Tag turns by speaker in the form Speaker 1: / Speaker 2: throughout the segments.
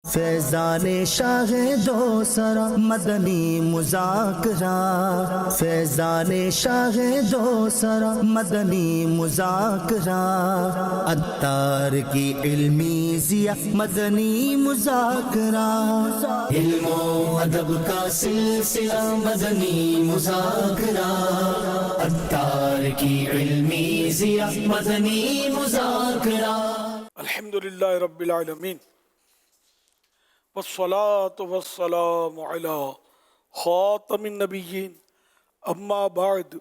Speaker 1: فیضان شاہ دو سرا مدنی مذاکرہ، فیضان شاہ دو سرا مدنی مذاکرہ، عطار کی علمی ضیاء مدنی مذاکرہ، علم و ادب کا سلسلہ مدنی مذاکرہ، عطار کی علمی ضیاء مدنی مذاکرہ۔
Speaker 2: الحمدللہ رب العالمین والصلاة والسلام على خاتم النبیین اما بعد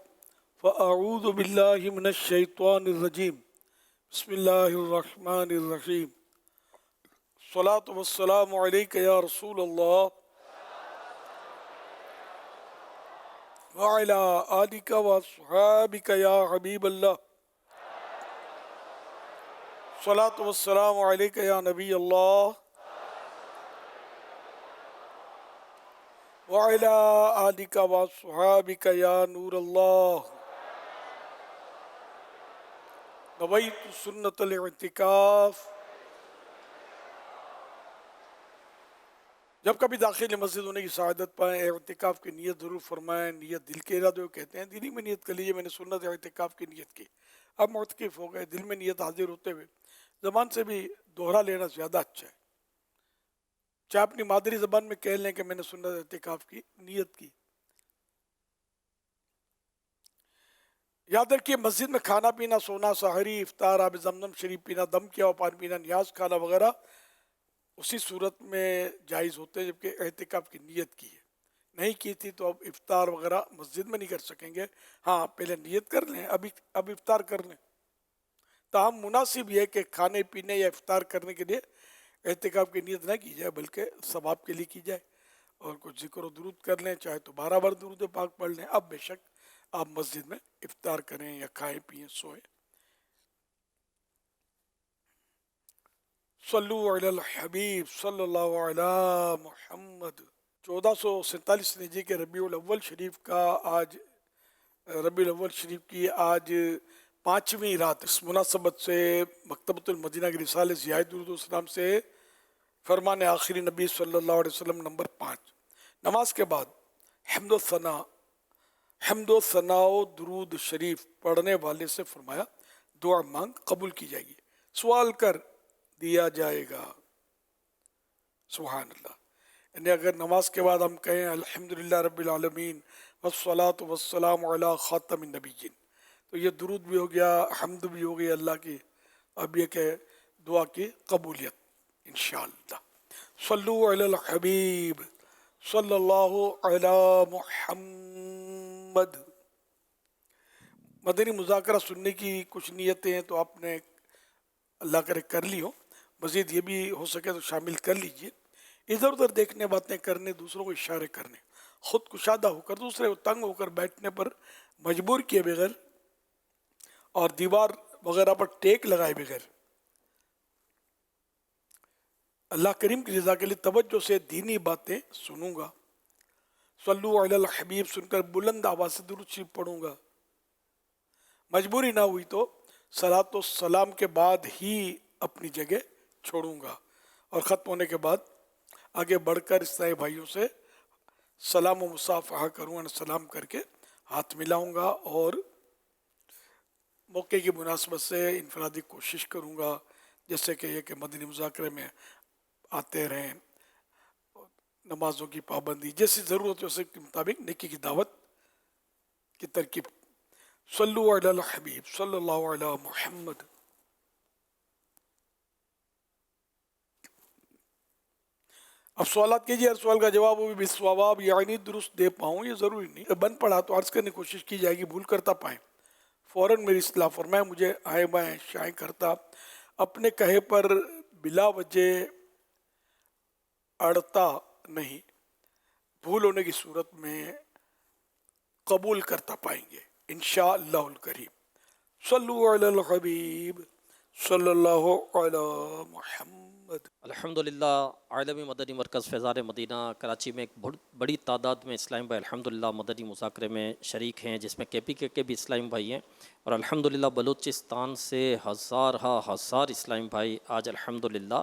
Speaker 2: فاعوذ باللہ من الشیطان الرجیم بسم اللہ الرحمن الرحیم الصلاة والسلام علیک یا رسول اللہ وعلی آلک واصحابک یا حبیب اللہ الصلاة والسلام علیک یا نبی اللہ وعلی آلک واصحابک یا نور اللہ نویت سنت الاعتکاف۔ جب کبھی داخل مسجد ہونے کی سعادت پائیں اعتکاف کی نیت ضرور فرمائیں۔ نیت دل کے ارادے کو کہتے ہیں، دلی میں نیت کر لیجیے میں نے سنت اعتکاف کی نیت کی، اب معتکف ہو گئے، دل میں نیت حاضر ہوتے ہوئے زبان سے بھی دوہرا لینا زیادہ اچھا ہے، چاہے اپنی مادری زبان میں کہہ لیں کہ میں نے سنت اعتکاف کی نیت کی۔ یاد رکھیے مسجد میں کھانا پینا، سونا، سحری، افطار، آب زمزم شریف پینا، دم کیا ہوا پانی پینا، نیاز کھانا وغیرہ اسی صورت میں جائز ہوتے ہیں جبکہ اعتکاف کی نیت کی ہے۔ نہیں کی تھی تو اب افطار وغیرہ مسجد میں نہیں کر سکیں گے، ہاں پہلے نیت کر لیں، اب افطار کر لیں۔ تاہم مناسب یہ ہے کہ کھانے پینے یا افطار کرنے کے لیے اعتکاف کی نیت نہ کی جائے بلکہ ثواب کے لیے کی جائے، اور کچھ ذکر و درود کر لیں، چاہے تو 12 بار درود پاک پڑھ لیں۔ اب بے شک آپ مسجد میں افطار کریں یا کھائیں پیئیں سوئیں۔ صلو علی الحبیب صلی اللہ علی محمد۔ 1447 ہجری کے ربیع الاول شریف کی آج 5ویں رات، اس مناسبت سے مکتبۃ المدینہ کے رسالے ضیاء درود السلام سے فرمان آخری نبی صلی اللہ علیہ وسلم نمبر 5، نماز کے بعد حمد و ثنا و درود شریف پڑھنے والے سے فرمایا دعا مانگ قبول کی جائے گی، سوال کر دیا جائے گا۔ سبحان اللہ۔ یعنی اگر نماز کے بعد ہم کہیں الحمدللہ رب العالمین والصلاة والسلام علی خاتم النبیین، تو یہ درود بھی ہو گیا، حمد بھی ہو گئی اللہ کی، اب یہ کہ دعا کی قبولیت انشاءاللہ۔ صلو علی الحبیب صلی اللہ علی محمد۔ مدنی مذاکرہ سننے کی کچھ نیتیں ہیں تو آپ نے اللہ کرے کر لی ہو، مزید یہ بھی ہو سکے تو شامل کر لیجئے۔ ادھر ادھر دیکھنے، باتیں کرنے، دوسروں کو اشارے کرنے، خود کشادہ ہو کر دوسرے کو تنگ ہو کر بیٹھنے پر مجبور کیے بغیر اور دیوار وغیرہ پر ٹیک لگائے بغیر اللہ کریم کی رضا کے لیے توجہ سے دینی باتیں سنوں گا، صلو علی الحبیب سن کر بلند آواز سے درود شریف پڑھوں گا، مجبوری نہ ہوئی تو صلاۃ و سلام کے بعد ہی اپنی جگہ چھوڑوں گا، اور ختم ہونے کے بعد آگے بڑھ کر عیسائی بھائیوں سے سلام و مصافحہ کروں گا، سلام کر کے ہاتھ ملاؤں گا، اور موقع کی مناسبت سے انفرادی کوشش کروں گا، جیسے کہ یہ کہ مدنی مذاکرے میں آتے رہیں، نمازوں کی پابندی جیسی ضرورت ہے اس کے مطابق نیکی کی دعوت کی ترکیب۔ صلو علی الحبیب صلی اللہ علی محمد۔ اب سوالات کیجیے، ہر سوال کا جواب وہ بھی بالصواب یعنی درست دے پاؤں، یہ ضروری نہیں، بن پڑا تو عرض کرنے کی کوشش کی جائے گی، بھول کرتا پائیں فوراً میری اصلاح فرمائیں، مجھے آئیں بائیں شائیں کرتا اپنے کہے پر بلا وجہ اڑتا نہیں، بھول ہونے کی صورت میں قبول کرتا پائیں گے انشاءاللہ الکریم۔ صلو علی الحبیب صلی اللہ علی محمد۔
Speaker 3: الحمدللہ عالمی مدنی مرکز فیضان مدینہ کراچی میں ایک بڑی تعداد میں اسلام بھائی الحمدللہ مدنی مذاکرے میں شریک ہیں، جس میں کے پی کے بھی اسلام بھائی ہیں، اور الحمدللہ بلوچستان سے ہزار اسلام بھائی آج الحمدللہ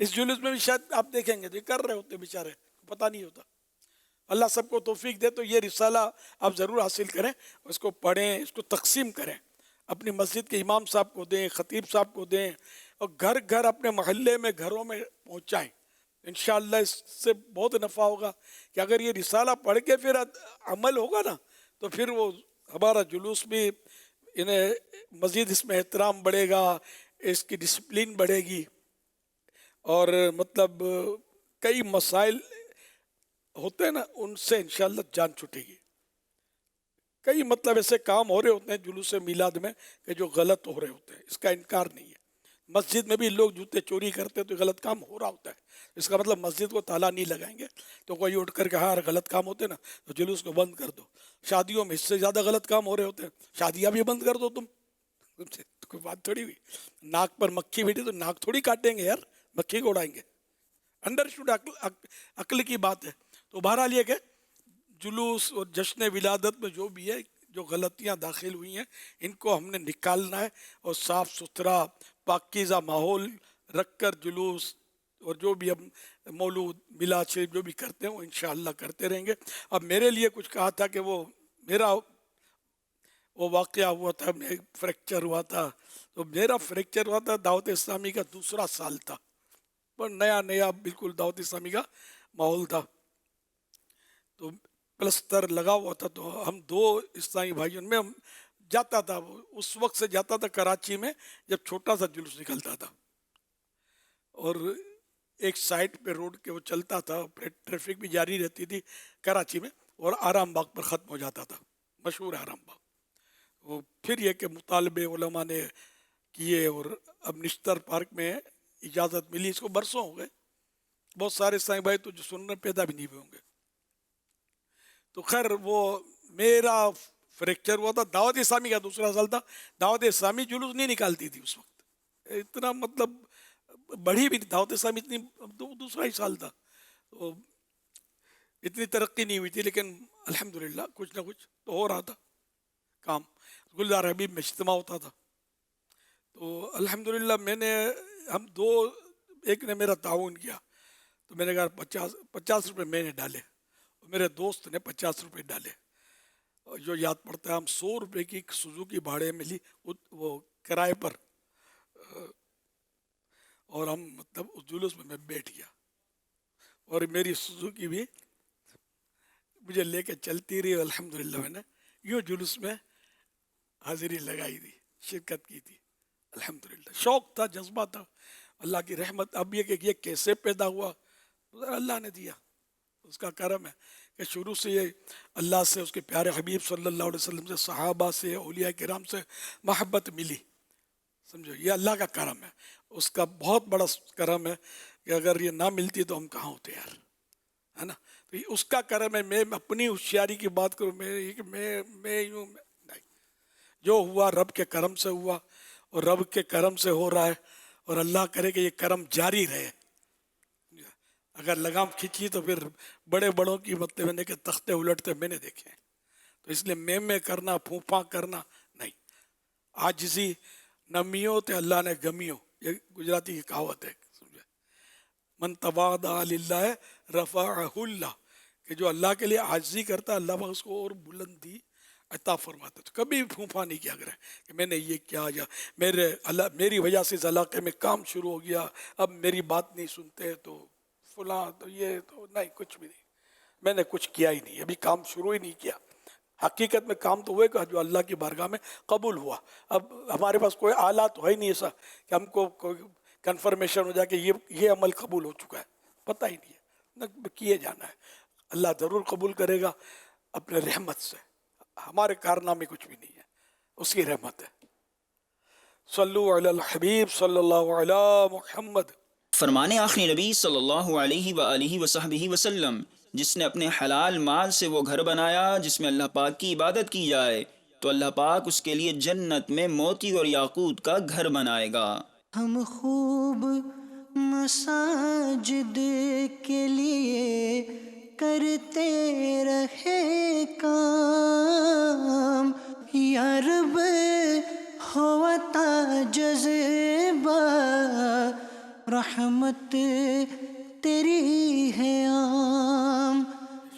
Speaker 2: اس جلوس میں بھی شاید آپ دیکھیں گے تو یہ کر رہے ہوتے بیچارے، پتہ نہیں ہوتا. اللہ سب کو توفیق دے. تو یہ رسالہ آپ ضرور حاصل کریں، اس کو پڑھیں، اس کو تقسیم کریں، اپنی مسجد کے امام صاحب کو دیں، خطیب صاحب کو دیں، اور گھر گھر اپنے محلے میں گھروں میں پہنچائیں. انشاءاللہ اس سے بہت نفع ہوگا کہ اگر یہ رسالہ پڑھ کے پھر عمل ہوگا نا تو پھر وہ ہمارا جلوس بھی انہیں مزید اس میں احترام بڑھے گا، اس کی ڈسپلن بڑھے گی، اور مطلب کئی مسائل ہوتے ہیں نا ان سے انشاءاللہ جان چھٹے گی. کئی مطلب ایسے کام ہو رہے ہوتے ہیں جلوس میلاد میں کہ جو غلط ہو رہے ہوتے ہیں، اس کا انکار نہیں ہے. مسجد میں بھی لوگ جوتے چوری کرتے تو غلط کام ہو رہا ہوتا ہے، اس کا مطلب مسجد کو تالا نہیں لگائیں گے تو کوئی اٹھ کر کے ہاں غلط کام ہوتے ہیں نا تو جلوس کو بند کر دو. شادیوں میں اس سے زیادہ غلط کام ہو رہے ہوتے ہیں، شادیاں بھی بند کر دو. تم کوئی بات تھوڑی ہوئی، ناک پر مکھی بیٹھی تو ناک تھوڑی کاٹیں گے یار، مکھی کو اڑائیں گے. انڈرسٹوڈ، عقل کی بات ہے. تو بہرحال یہ کہ جلوس اور جشن ولادت میں جو بھی ہے، جو غلطیاں داخل ہوئی ہیں ان کو ہم نے نکالنا ہے، اور صاف ستھرا پاکیزہ ماحول رکھ کر جلوس اور جو بھی ہم مولود میلاد شریف جو بھی کرتے ہیں وہ انشاءاللہ کرتے رہیں گے. اب میرے لیے کچھ کہا تھا کہ وہ میرا وہ واقعہ ہوا تھا، میں فریکچر ہوا تھا. تو میرا فریکچر ہوا تھا دعوت اسلامی کا دوسرا سال تھا، پر نیا بالکل دعوت اسلامی کا ماحول تھا. تو پلستر لگا ہوا تھا، تو ہم دو اسلامی بھائیوں میں ہم جاتا تھا، اس وقت سے جاتا تھا کراچی میں جب چھوٹا سا جلوس نکلتا تھا، اور ایک سائٹ پہ روڈ کے وہ چلتا تھا، ٹریفک بھی جاری رہتی تھی کراچی میں، اور آرام باغ پر ختم ہو جاتا تھا، مشہور آرام باغ. وہ پھر یہ کہ مطالبے علماء نے کیے اور اب نشتر پارک میں اجازت ملی، اس کو برسوں ہو گئے. بہت سارے اسلامی بھائی تو جو سننے پیدا بھی نہیں ہوئے ہوں گے. تو خیر وہ میرا فریکچر ہوا تھا، دعوت اسلامی کا دوسرا سال تھا. دعوت اسلامی جلوس نہیں نکالتی تھی اس وقت، اتنا مطلب بڑھی بھی دعوت اسلامی اتنی، دوسرا ہی سال تھا، تو اتنی ترقی نہیں ہوئی تھی، لیکن الحمدللہ کچھ نہ کچھ تو ہو رہا تھا کام. گلزار حبیب میں اجتماع ہوتا تھا، تو الحمدللہ ہم دو، ایک نے میرا تعاون کیا، تو میں نے کہا 50 روپے میں نے ڈالے، میرے دوست نے 50 روپے ڈالے، اور جو یاد پڑتا ہے ہم 100 روپے کی سوزوکی بھاڑے میں لی وہ کرائے پر، اور ہم مطلب اس جلوس میں بیٹھ گیا، اور میری سوزوکی بھی مجھے لے کے چلتی رہی. الحمدللہ میں نے یوں جلوس میں حاضری لگائی تھی، شرکت کی تھی. الحمدللہ شوق تھا، جذبہ تھا، اللہ کی رحمت. اب یہ کہ یہ کیسے پیدا ہوا، اللہ نے دیا، اس کا کرم ہے کہ شروع سے یہ اللہ سے، اس کے پیارے حبیب صلی اللہ علیہ وسلم سے، صحابہ سے، اولیاء کرام سے محبت ملی. سمجھو یہ اللہ کا کرم ہے، اس کا بہت بڑا کرم ہے کہ اگر یہ نہ ملتی تو ہم کہاں ہوتے یار، ہے نا. تو یہ اس کا کرم ہے. میں اپنی ہوشیاری کی بات کروں، میں یوں نہیں، جو ہوا رب کے کرم سے ہوا، اور رب کے کرم سے ہو رہا ہے، اور اللہ کرے کہ یہ کرم جاری رہے. اگر لگام کھینچی تو پھر بڑے بڑوں کی مطلب ہے کہ تختے الٹتے میں نے دیکھے ہیں. تو اس لیے میں کرنا، پھونپھا کرنا نہیں. عاجزی نمیوں تے اللہ نے گمیوں، یہ گجراتی کی کہاوت ہے، سمجھے. من تواضع للہ رفعہ اللہ، کہ جو اللہ کے لیے عاجزی کرتا ہے اللہ اس کو اور بلندی عطا فرماتا. تو کبھی پھونپھا نہیں کیا کرے کہ میں نے یہ کیا، یا میری وجہ سے اس علاقے میں کام شروع ہو گیا، اب میری بات نہیں سنتے تو فلاں، تو یہ تو نہیں، کچھ بھی نہیں. میں نے کچھ کیا ہی نہیں، ابھی کام شروع ہی نہیں کیا. حقیقت میں کام تو ہوئے گا جو اللہ کی بارگاہ میں قبول ہوا. اب ہمارے پاس کوئی آلہ تو ہے ہی نہیں ایسا کہ ہم کو کوئی کنفرمیشن ہو جائے کہ یہ عمل قبول ہو چکا ہے، پتہ ہی نہیں ہے. نہ کیے جانا ہے، اللہ ضرور قبول کرے گا اپنے رحمت سے. ہمارے کارنامے کچھ بھی نہیں ہے، اس کی رحمت ہے. صلو علی الحبیب صلی اللہ علی محمد.
Speaker 4: فرمانے آخری نبی صلی اللہ علیہ وآلہ وصحبہ وسلم، جس نے اپنے حلال مال سے وہ گھر بنایا جس میں اللہ پاک کی عبادت کی جائے تو اللہ پاک اس کے لیے جنت میں موتی اور یاقوت کا گھر بنائے گا.
Speaker 5: ہم خوب مساجد کے لیے کرتے رہے کام، یا رب ہوتا جذبہ رحمت تیری ہے عام.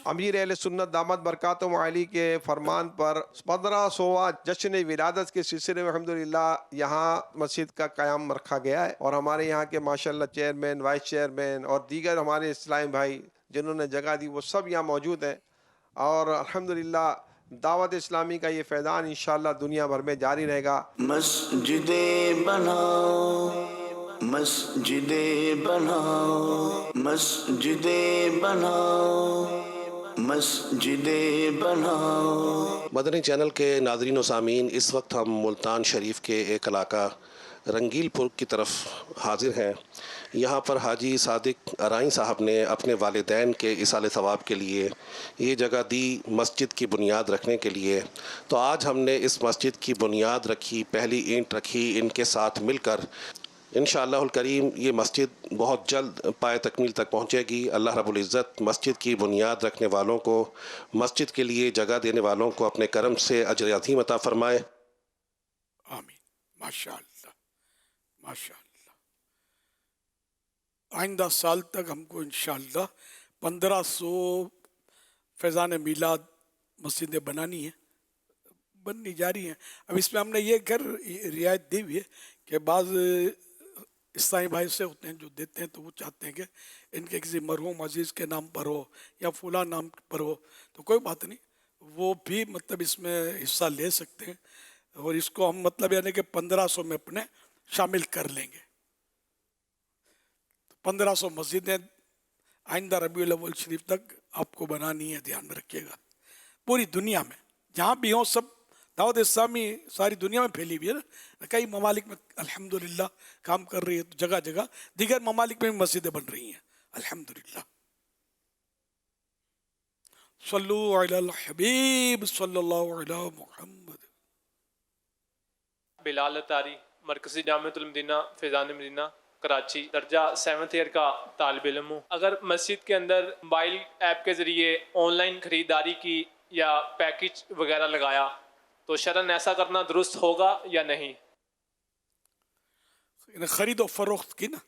Speaker 6: امیر اہل سنت دامت برکاتہم علی کے فرمان پر 1500واں جشن ولادت کے سلسلے میں الحمدللہ یہاں مسجد کا قیام رکھا گیا ہے، اور ہمارے یہاں کے ماشاءاللہ چیئرمین، وائس چیئرمین اور دیگر ہمارے اسلامی بھائی جنہوں نے جگہ دی وہ سب یہاں موجود ہیں، اور الحمدللہ دعوت اسلامی کا یہ فیضان انشاءاللہ دنیا بھر میں جاری رہے گا.
Speaker 1: مسجدیں بناؤ، مسجدیں بناؤ، مسجدیں بناؤ، مسجدیں بناؤ.
Speaker 7: مدنی چینل کے ناظرین و سامعین، اس وقت ہم ملتان شریف کے ایک علاقہ رنگیل پور کی طرف حاضر ہیں. یہاں پر حاجی صادق ارائیں صاحب نے اپنے والدین کے اصال ثواب کے لیے یہ جگہ دی مسجد کی بنیاد رکھنے کے لیے. تو آج ہم نے اس مسجد کی بنیاد رکھی، پہلی اینٹ رکھی ان کے ساتھ مل کر. انشاءاللہ الکریم یہ مسجد بہت جلد پائے تکمیل تک پہنچے گی. اللہ رب العزت مسجد کی بنیاد رکھنے والوں کو، مسجد کے لیے جگہ دینے والوں کو اپنے کرم سے اجر عظیم عطا فرمائے.
Speaker 2: آمین. ماشاءاللہ ماشاءاللہ. آئندہ سال تک ہم کو انشاءاللہ 1500 فیضان میلاد مسجدیں بنانی ہیں، بننی جاری ہیں. اب اس میں ہم نے یہ گھر رعایت دی ہوئی ہے کہ بعض اسلامی بھائی سے ہوتے ہیں جو دیتے ہیں تو وہ چاہتے ہیں کہ ان کے کسی مرحوم عزیز کے نام پر ہو یا فلاں نام پر ہو، تو کوئی بات نہیں، وہ بھی مطلب اس میں حصہ لے سکتے ہیں، اور اس کو ہم مطلب یعنی کہ 1500 میں اپنے شامل کر لیں گے. 1500 مسجدیں آئندہ ربیع الاول شریف تک آپ کو بنانی ہے، دھیان میں رکھیے گا. پوری دنیا میں جہاں بھی ہوں، سب دعوت اسلامی ساری دنیا میں پھیلی ہوئی ہے نا. کئی ممالک میں الحمدللہ کام کر رہی ہے، تو جگہ جگہ دیگر ممالک میں بھی مسجدیں بن رہی ہیں الحمدللہ. صلو علی الحبیب صلی اللہ علی محمد.
Speaker 8: بلال اتاری، مرکزی جامعۃ المدینہ فیضان مدینہ کراچی، درجہ 7th ایئر کا طالب علم ہوں. اگر مسجد کے اندر موبائل ایپ کے ذریعے آن لائن خریداری کی یا پیکج وغیرہ لگایا تو شرعاً ایسا کرنا درست ہوگا یا نہیں؟
Speaker 2: خرید و فروخت کی نا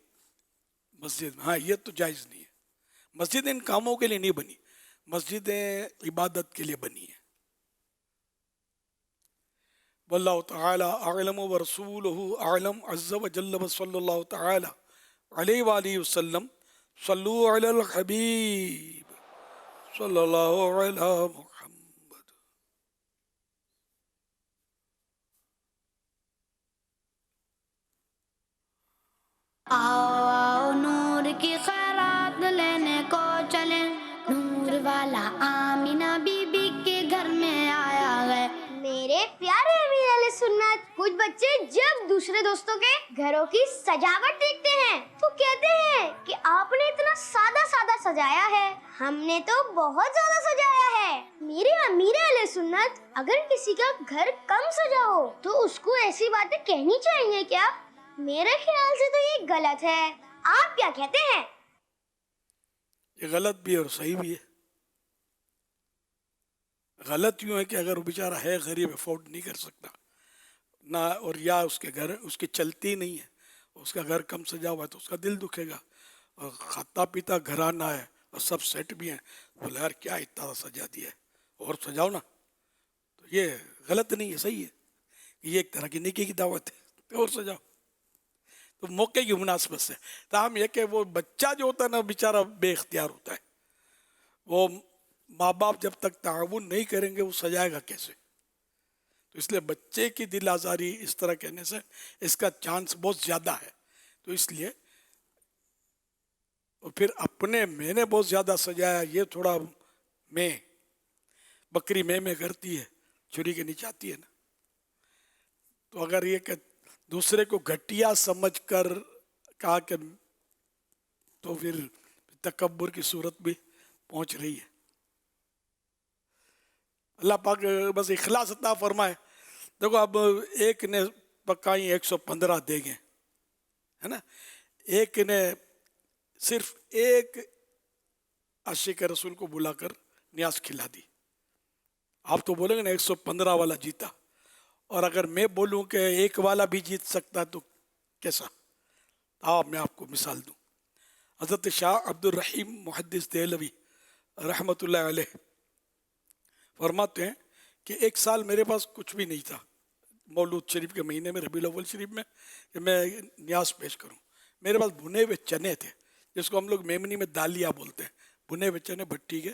Speaker 2: مسجد میں، ہاں یہ تو جائز نہیں ہے. مسجد ان کاموں کے لیے نہیں بنی، مسجدیں عبادت کے لیے بنی ہیں. واللہ تعالی اعلم ورسولہ اعلم عز وجل صلی اللہ تعالی علیہ وآلہ وسلم. صلو علی الحبیب صلی اللہ علی محمد.
Speaker 9: آؤ آؤ نور کی خیرات لینے کو چلیں، نور والا آمینہ بی بی کے گھر میں آیا ہے.
Speaker 10: میرے پیارے امیر علیہ سنت، کچھ بچے جب دوسرے دوستوں کے گھروں کی سجاوٹ دیکھتے ہیں تو کہتے ہیں کہ آپ نے اتنا سادہ سادہ سجایا ہے، ہم نے تو بہت زیادہ سجایا ہے. میرے امیر علیہ سنت، اگر کسی کا گھر کم سجا ہو تو اس کو ایسی باتیں کہنی چاہیے کیا؟ میرے خیال سے تو یہ غلط ہے. آپ کیا کہتے ہیں؟
Speaker 2: یہ غلط بھی اور صحیح بھی ہے. غلط یوں ہے کہ اگر وہ بیچارہ ہے غریب، افورڈ نہیں کر سکتا نہ، اور یا اس کے گھر اس کی چلتی نہیں ہے، اس کا گھر کم سجا ہوا ہے تو اس کا دل دکھے گا. اور کھاتا پیتا گھرانہ ہے اور سب سیٹ بھی ہیں، بولے یار کیا اتنا سجا دیا ہے، اور سجاؤ نا. تو یہ غلط نہیں ہے، صحیح ہے. یہ ایک طرح کی نیکی کی دعوت ہے، اور سجاؤ. تو موقع کی مناسبت سے تاہم یہ کہ وہ بچہ جو ہوتا ہے نا بیچارہ بے اختیار ہوتا ہے، وہ ماں باپ جب تک تعاون نہیں کریں گے وہ سجائے گا کیسے؟ تو اس لیے بچے کی دل آزاری اس طرح کہنے سے اس کا چانس بہت زیادہ ہے. تو اس لیے اور پھر اپنے میں نے بہت زیادہ سجایا، یہ تھوڑا میں بکری میں کرتی ہے، چھری کے نیچے آتی ہے نا. تو اگر یہ کہ دوسرے کو گھٹیا سمجھ کر کہا کہ تو پھر تکبر کی صورت بھی پہنچ رہی ہے. اللہ پاک بس اخلاص عطا فرمائے. دیکھو اب ایک نے پکائی 115 دیگیں ہے نا، ایک نے صرف ایک عاشق رسول کو بلا کر نیاز کھلا دی. آپ تو بولیں گے نا 115 والا جیتا، اور اگر میں بولوں کہ ایک والا بھی جیت سکتا تو کیسا؟ آپ میں آپ کو مثال دوں. حضرت شاہ عبد الرحیم محدث دہلوی رحمۃ اللہ علیہ فرماتے ہیں کہ ایک سال میرے پاس کچھ بھی نہیں تھا مولود شریف کے مہینے میں، ربیع الاول شریف میں، کہ میں نیاز پیش کروں. میرے پاس بھنے ہوئے چنے تھے، جس کو ہم لوگ میمنی میں دالیا بولتے ہیں، بھنے ہوئے چنے بھٹی کے.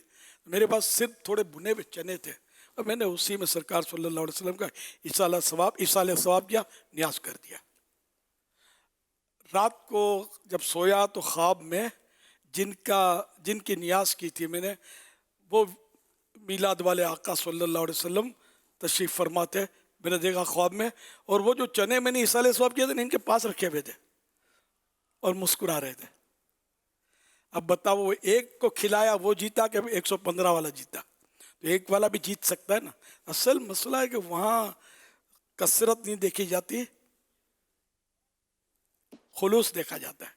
Speaker 2: میرے پاس صرف تھوڑے بھنے ہوئے چنے تھے، اور میں نے اسی میں سرکار صلی اللہ علیہ وسلم کا ایصال ثواب کیا، نیاز کر دیا. رات کو جب سویا تو خواب میں جن کی نیاز کی تھی میں نے، وہ میلاد والے آقا صلی اللہ علیہ وسلم تشریف فرماتے میں نے دیکھا خواب میں، اور وہ جو چنے میں نے ایصال ثواب کیا تھے ان کے پاس رکھے ہوئے تھے اور مسکرا رہے تھے. اب بتاؤ، وہ ایک کو کھلایا وہ جیتا کہ 115 والا جیتا؟ تو ایک والا بھی جیت سکتا ہے نا. اصل مسئلہ ہے کہ وہاں کثرت نہیں دیکھی جاتی، خلوص دیکھا جاتا ہے.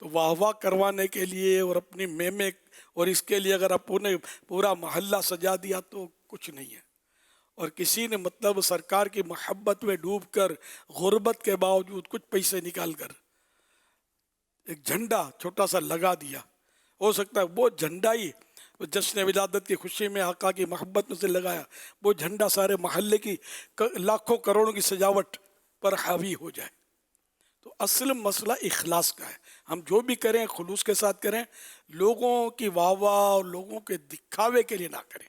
Speaker 2: تو واہ واہ کروانے کے لیے اور اپنی میمے اور اس کے لیے اگر آپ نے پورا محلہ سجا دیا تو کچھ نہیں ہے. اور کسی نے مطلب سرکار کی محبت میں ڈوب کر غربت کے باوجود کچھ پیسے نکال کر ایک جھنڈا چھوٹا سا لگا دیا، ہو سکتا ہے وہ جھنڈا ہی جشن ولادت کی خوشی میں آقا کی محبت میں سے لگایا، وہ جھنڈا سارے محلے کی لاکھوں کروڑوں کی سجاوٹ پر حاوی ہو جائے. تو اصل مسئلہ اخلاص کا ہے. ہم جو بھی کریں خلوص کے ساتھ کریں، لوگوں کی واہ واہ اور لوگوں کے دکھاوے کے لیے نہ کریں.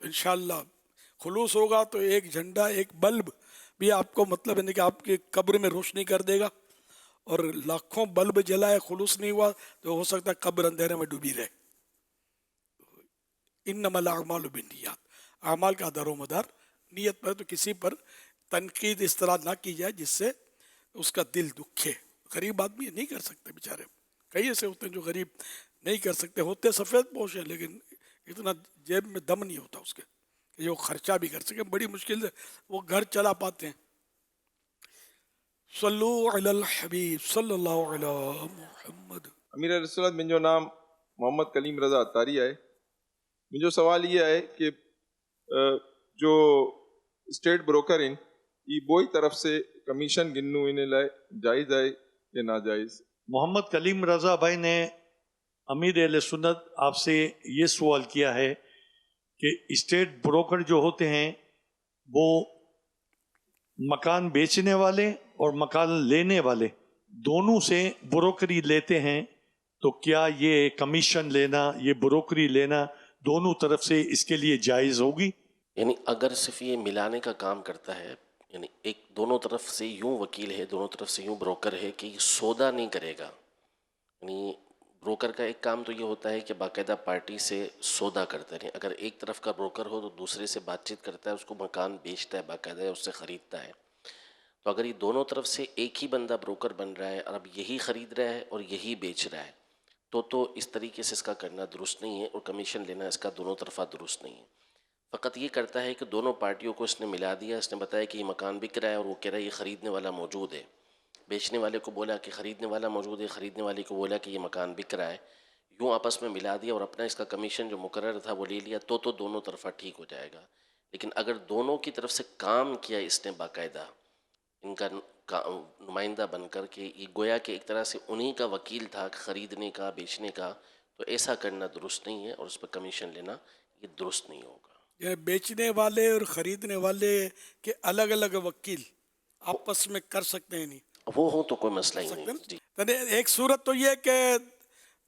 Speaker 2: انشاءاللہ خلوص ہوگا تو ایک جھنڈا، ایک بلب بھی آپ کو مطلب ہے کہ آپ کی قبر میں روشنی کر دے گا، اور لاکھوں بلب جلائے خلوص نہیں ہوا تو ہو سکتا ہے قبر اندھیرے میں ڈوبی رہے. انما الاعمال بالنیات، اعمال کا دار و مدار نیت پر. تو کسی پر تنقید اس طرح نہ کی جائے جس سے اس کا دل دکھے. غریب آدمی نہیں کر سکتے بیچارے، کئی ایسے ہوتے ہیں جو غریب نہیں کر سکتے، ہوتے سفید پوش ہیں لیکن اتنا جیب میں دم نہیں ہوتا اس کے کہ جو خرچہ بھی کر سکے. بڑی مشکل سے وہ گھر چلا پاتے ہیں. صلو علی الحبیب صلی اللہ علی محمد.
Speaker 11: امیر علیہ السلام، منجو نام محمد کلیم رضا اتاری ہے. منجو سوال یہ ہے کہ جو اسٹیٹ بروکر ان یہ بوئی طرف سے کمیشن گنو انہیں لائے جائز ہے کہ ناجائز؟
Speaker 12: محمد کلیم رضا بھائی نے امیر اہل سنت آپ سے یہ سوال کیا ہے کہ اسٹیٹ بروکر جو ہوتے ہیں وہ مکان بیچنے والے اور مکان لینے والے دونوں سے بروکری لیتے ہیں، تو کیا یہ کمیشن لینا، یہ بروکری لینا دونوں طرف سے اس کے لیے جائز ہوگی؟
Speaker 13: یعنی اگر صرف یہ ملانے کا کام کرتا ہے، یعنی ایک دونوں طرف سے یوں وکیل ہے، دونوں طرف سے یوں بروکر ہے کہ یہ سودا نہیں کرے گا. یعنی بروکر کا ایک کام تو یہ ہوتا ہے کہ باقاعدہ پارٹی سے سودا کرتے رہیں. اگر ایک طرف کا بروکر ہو تو دوسرے سے بات چیت کرتا ہے، اس کو مکان بیچتا ہے، باقاعدہ اس سے خریدتا ہے. تو اگر یہ دونوں طرف سے ایک ہی بندہ بروکر بن رہا ہے اور اب یہی خرید رہا ہے اور یہی بیچ رہا ہے تو اس طریقے سے اس کا کرنا درست نہیں ہے، اور کمیشن لینا اس کا دونوں طرفہ درست نہیں ہے. فقط یہ کرتا ہے کہ دونوں پارٹیوں کو اس نے ملا دیا، اس نے بتایا کہ یہ مکان بک رہا ہے اور وہ کہہ رہا ہے یہ خریدنے والا موجود ہے. بیچنے والے کو بولا کہ خریدنے والا موجود ہے، خریدنے والے کو بولا کہ یہ مکان بک رہا ہے. یوں آپس میں ملا دیا اور اپنا اس کا کمیشن جو مقرر تھا وہ لے لیا تو دونوں طرفہ ٹھیک ہو جائے گا. لیکن اگر دونوں کی طرف سے کام کیا اس نے باقاعدہ، ان کا نمائندہ بن کر کے، یہ گویا کہ ایک طرح سے انہی کا وکیل تھا خریدنے کا بیچنے کا، تو ایسا کرنا درست نہیں ہے اور اس پہ کمیشن لینا یہ درست نہیں ہوگا.
Speaker 2: یہ بیچنے والے اور خریدنے والے کے الگ الگ وکیل آپس میں کر سکتے ہیں؟ نہیں،
Speaker 13: وہ ہو تو کوئی مسئلہ ہی نہیں. جی،
Speaker 2: ایک صورت تو یہ کہ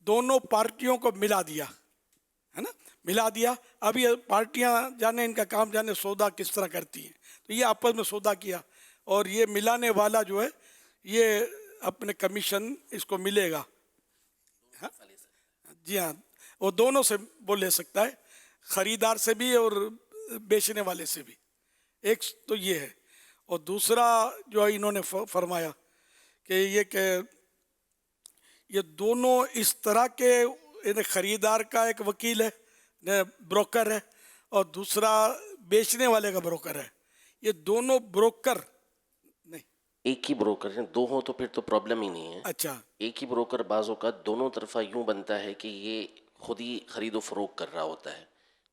Speaker 2: دونوں پارٹیوں کو ملا دیا ہے نا، ملا دیا. اب یہ پارٹیاں جانے ان کا کام جانے سودا کس طرح کرتی ہیں، تو یہ آپس میں سودا کیا اور یہ ملانے والا جو ہے یہ اپنے کمیشن اس کو ملے گا. جی ہاں، وہ دونوں سے وہ لے سکتا ہے، خریدار سے بھی اور بیچنے والے سے بھی. ایک تو یہ ہے. اور دوسرا جو انہوں نے فرمایا کہ یہ دونوں اس طرح کے، خریدار کا ایک وکیل ہے بروکر ہے اور دوسرا بیچنے والے کا بروکر ہے. یہ دونوں بروکر نہیں،
Speaker 13: ایک ہی بروکر ہیں. دو ہوں تو پھر تو پرابلم ہی نہیں ہے.
Speaker 2: اچھا،
Speaker 13: ایک ہی بروکر بعض اوقات دونوں طرفہ یوں بنتا ہے کہ یہ خود ہی خرید و فروخت کر رہا ہوتا ہے.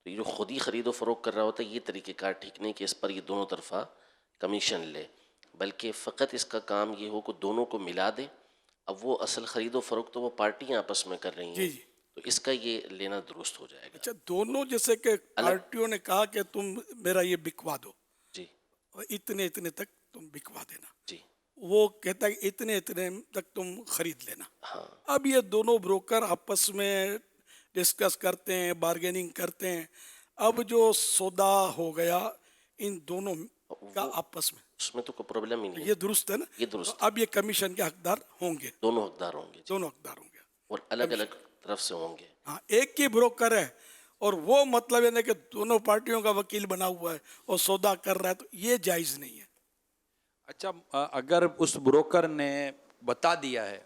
Speaker 13: تو یہ جو خود ہی خرید و فروخت کر رہا ہوتا ہے یہ طریقہ کار ٹھیک نہیں کہ اس پر یہ دونوں طرفہ کمیشن لے. بلکہ فقط اس کا کام یہ ہو کہ دونوں کو ملا دیں. اب وہ اصل خرید و فروخت تو وہ پارٹیاں آپس میں کر رہی ہیں, تو اس کا یہ لینا درست ہو جائے گا.
Speaker 2: اچھا دونوں جیسے کہ پارٹیوں نے کہا کہ تم میرا یہ بکوا دو
Speaker 13: جی,
Speaker 2: اور اتنے اتنے تک تم بکوا دینا,
Speaker 13: جی,
Speaker 2: وہ کہتا ہے کہ اتنے اتنے تک تم خرید لینا.
Speaker 13: ہاں,
Speaker 2: اب یہ دونوں بروکر آپس میں ڈسکس کرتے ہیں, بارگیننگ کرتے ہیں. اب جو سودا ہو گیا ان دونوں کا آپس میں,
Speaker 13: اس میں تو کوئی پرابلم ہی نہیں.
Speaker 2: یہ درست ہے نا,
Speaker 13: یہ درست.
Speaker 2: اب یہ کمیشن کے حقدار ہوں گے,
Speaker 13: دونوں حقدار ہوں گے,
Speaker 2: دونوں حقدار ہوں گے,
Speaker 13: اور الگ الگ طرف سے ہوں گے.
Speaker 2: ہاں ایک ہی بروکر ہے اور وہ مطلب یہ کہ دونوں پارٹیوں کا وکیل بنا ہوا ہے اور سودا کر رہا ہے, تو یہ جائز نہیں ہے.
Speaker 14: اچھا اگر اس بروکر نے بتا دیا ہے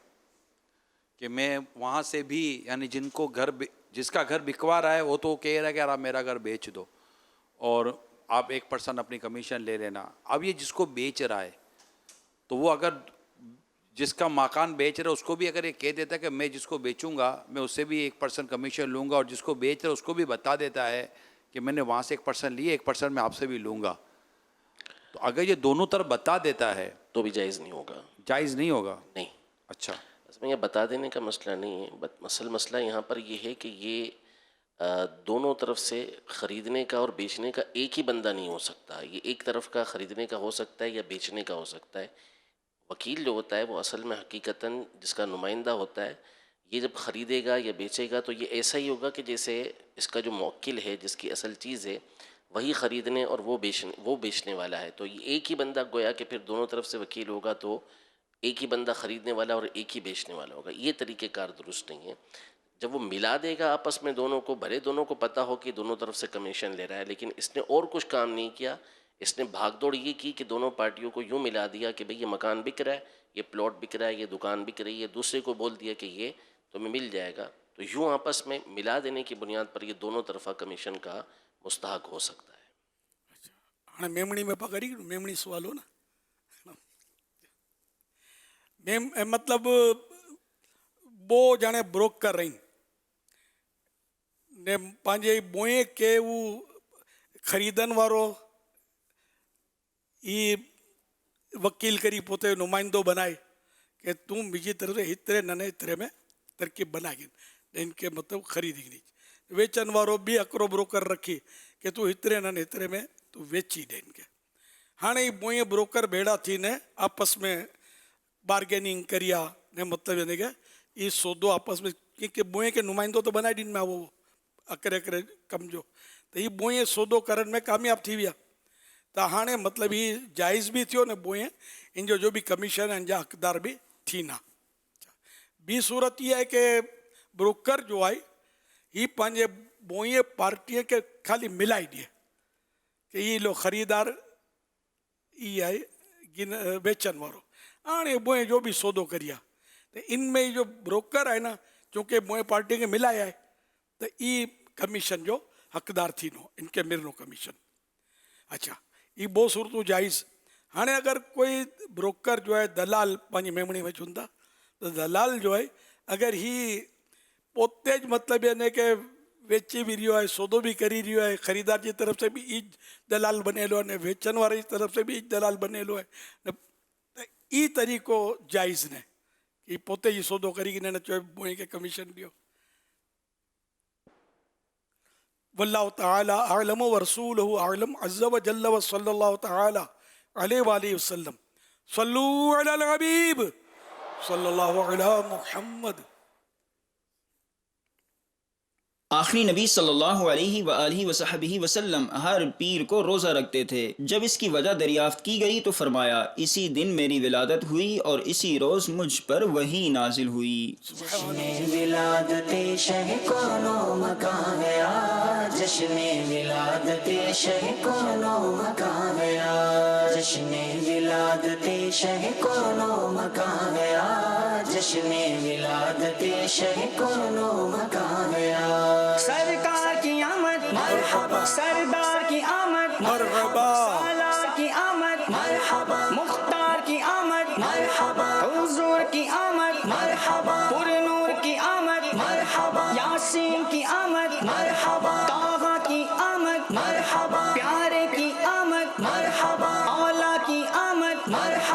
Speaker 14: کہ میں وہاں سے بھی, یعنی جن کو جس کا گھر بکوا رہا ہے وہ تو کہہ رہا ہے کہ یار آپ میرا گھر بیچ دو اور آپ 1% اپنی کمیشن لے لینا. اب یہ جس کو بیچ رہا ہے تو وہ اگر جس کا مکان بیچ رہا ہے اس کو بھی اگر یہ کہہ دیتا ہے کہ میں جس کو بیچوں گا میں اس سے بھی 1% کمیشن لوں گا, اور جس کو بیچ رہا ہے اس کو بھی بتا دیتا ہے کہ میں نے وہاں سے 1% لیے, 1% میں آپ سے بھی لوں گا, تو اگر یہ دونوں طرف بتا دیتا ہے
Speaker 13: تو بھی جائز نہیں ہوگا.
Speaker 14: جائز نہیں ہوگا.
Speaker 13: نہیں.
Speaker 14: اچھا,
Speaker 13: اس میں یہ بتا دینے کا مسئلہ نہیں ہے, مسئلہ یہاں پر یہ ہے کہ یہ دونوں طرف سے خریدنے کا اور بیچنے کا ایک ہی بندہ نہیں ہو سکتا. یہ ایک طرف کا خریدنے کا ہو سکتا ہے یا بیچنے کا ہو سکتا ہے. وکیل جو ہوتا ہے وہ اصل میں حقیقتاً جس کا نمائندہ ہوتا ہے, یہ جب خریدے گا یا بیچے گا تو یہ ایسا ہی ہوگا کہ جیسے اس کا جو موکل ہے جس کی اصل چیز ہے وہی خریدنے اور وہ بیچنے والا ہے. تو یہ ایک ہی بندہ گویا کہ پھر دونوں طرف سے وکیل ہوگا, تو ایک ہی بندہ خریدنے والا اور ایک ہی بیچنے والا ہوگا. یہ طریقہ کار درست نہیں ہے. جب وہ ملا دے گا آپس میں دونوں کو, بھلے دونوں کو پتہ ہو کہ دونوں طرف سے کمیشن لے رہا ہے, لیکن اس نے اور کچھ کام نہیں کیا, اس نے بھاگ دوڑ یہ کی کہ دونوں پارٹیوں کو یوں ملا دیا کہ بھئی یہ مکان بک رہا ہے, یہ پلاٹ بک رہا ہے, یہ دکان بک رہی ہے, دوسرے کو بول دیا کہ یہ تمہیں مل جائے گا. تو یوں آپس میں ملا دینے کی بنیاد پر یہ دونوں طرفہ کمیشن کا مستحق ہو سکتا ہے.
Speaker 2: میمنی میں پکڑی میمنی سوال ہو نا, مطلب وہ جانے بروک کر رہی نے پانچے بوئیں کے وہ خریدن وارو یہ وکیل کری پوتے نمائندو بنائے کہ تم بیجی طرف سے اترے ننے اترے میں ترکیب بنا گی ان کے مطلب خریدی نہیں. ویچن وارو بھی اکرو بروکر رکھی کہ تو اترے ننے اترے میں تو ویچی دے ان کے. ہاں یہ بوئیں بروکر بھیڑا تھی نے آپس میں بارگیننگ کریا نے مطلب یہ کہ یہ سودو آپس میں, کیونکہ بوئیں کے نمائندوں تو بنائی ڈن میں وہ اکرے کم جو, تو یہ بوئیں سودو کرن میں کامیاب تھی ویا. تو ہاں مطلب یہ جائز بھی تھیو نے بوئیں ان جو بھی کمیشن ان جا حقدار بھی تھی نا. بی صورت یہ ہے کہ بروکر جو آئی یہ پانچے بوئیں پارٹیاں کے خالی ملائی دیے کہ یہ لو خریدار یہ آئے بیچن وارو, ہاں بوئیں جو بھی سودو کریا تو ان میں جو بروکر ہے نا چونکہ بوئیں پارٹی کے ملایا ہے تو یہ کمیشن جو حقدار تھی نو ان کے مرنو کمیشن. اچھا یہ بہت صورتوں جائز. ہاں اگر کوئی بروکر جو ہے دلال پانی میمنی میں چوندا تو دلال جو ہے اگر ہی پوتے مطلب یہ کہ ویچی بھی رہو ہے, سودو بھی کری رہو ہے, خریدار کی طرف سے بھی ایج دلال بنے لو ہے, ویچن والی طرف سے بھی ایج دلال بنے لو ہے, ای طریقو جائز نے کہ پوتے ہی سودو کری گی نے چوئے بوئیں کے کمیشن دیو. واللہ تعالی اعلم ورسولہ اعلم عز و جل و صلی اللہ تعالی علیہ وآلہ وسلم. صلو علی الحبیب صلی اللہ علی محمد.
Speaker 4: آخری نبی صلی اللہ علیہ وآلہ وصحبہ وسلم ہر پیر کو روزہ رکھتے تھے. جب اس کی وجہ دریافت کی گئی تو فرمایا اسی دن میری ولادت ہوئی اور اسی روز مجھ پر وحی نازل ہوئی.
Speaker 5: جشن ولادت شہ کونو مکان گیا, جشن ولادت شہ کونو مکان گیا, جشن ولادت شہ کونو مکان گیا, جشن ولادت شہ کونو مکان گیا. سرکار کی آمد مرحبا, سردار کی آمد مرحبا, سالار کی آمد مرحبا, مختار کی آمد مرحبا, حضور کی آمد مرحبا, پر نور کی آمد مرحبا, یاسین کی آمد مرحبا, طٰہٰ کی آمد مرحبا, پیارے کی آمد مرحبا, اولیاء کی آمد مرحبا.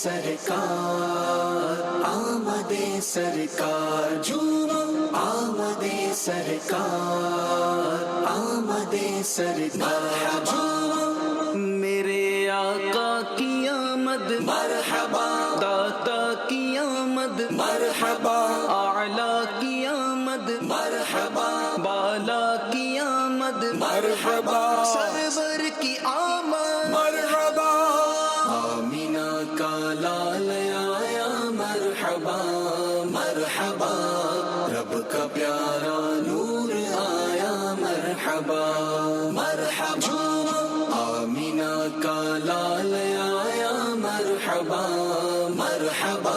Speaker 5: سرکار آمد سرکار جھومو آمد سرکار آمد سرکار جھومو میرے آقا کی آمد مرحبا داتا کی آمد مرحبا اعلیٰ کی آمد مرحبا بالا کی آمد مرحبا سرور کی آمد مرحبا آمینہ کا لال آیا مرحبا مرحبا رب کا پیارا نور آیا مرحبا مرحبا آمینہ کا لال آیا مرحبا مرحبا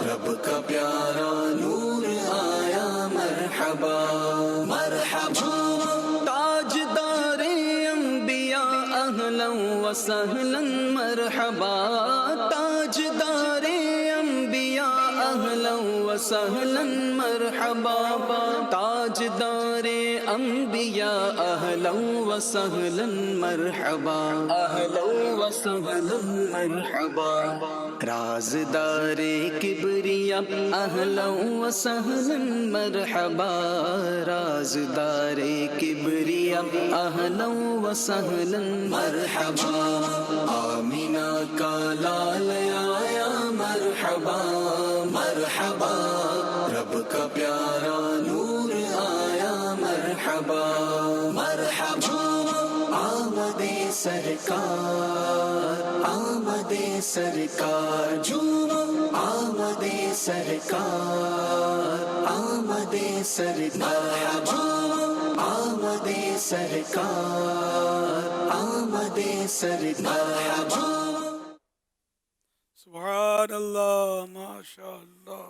Speaker 5: رب کا پیارا نور آیا مرحبا مرحبا تاجدار انبیاء اہلا و سہلا مرحبا تاجدار انبیاء اہلا و سہلا مرحبا تاجدار انبیاء اہلا و سہلا مرحبا اہلا و سہلا مرحبا رازدار کبریا اہلا و سہلا مرحبا رازدار کبریا اہلا و سہلا مرحبا آمینہ کا لال آیا مرحبا مرحبا رب کا پیارا نور آیا مرحبا مرحبا آمد سرکار آمد سرکار جھومو آمد سرکار آمد سرکار جھومو آمد سرکار آمد سرکار جھومو
Speaker 2: سبحان اللہ ماشاء اللہ.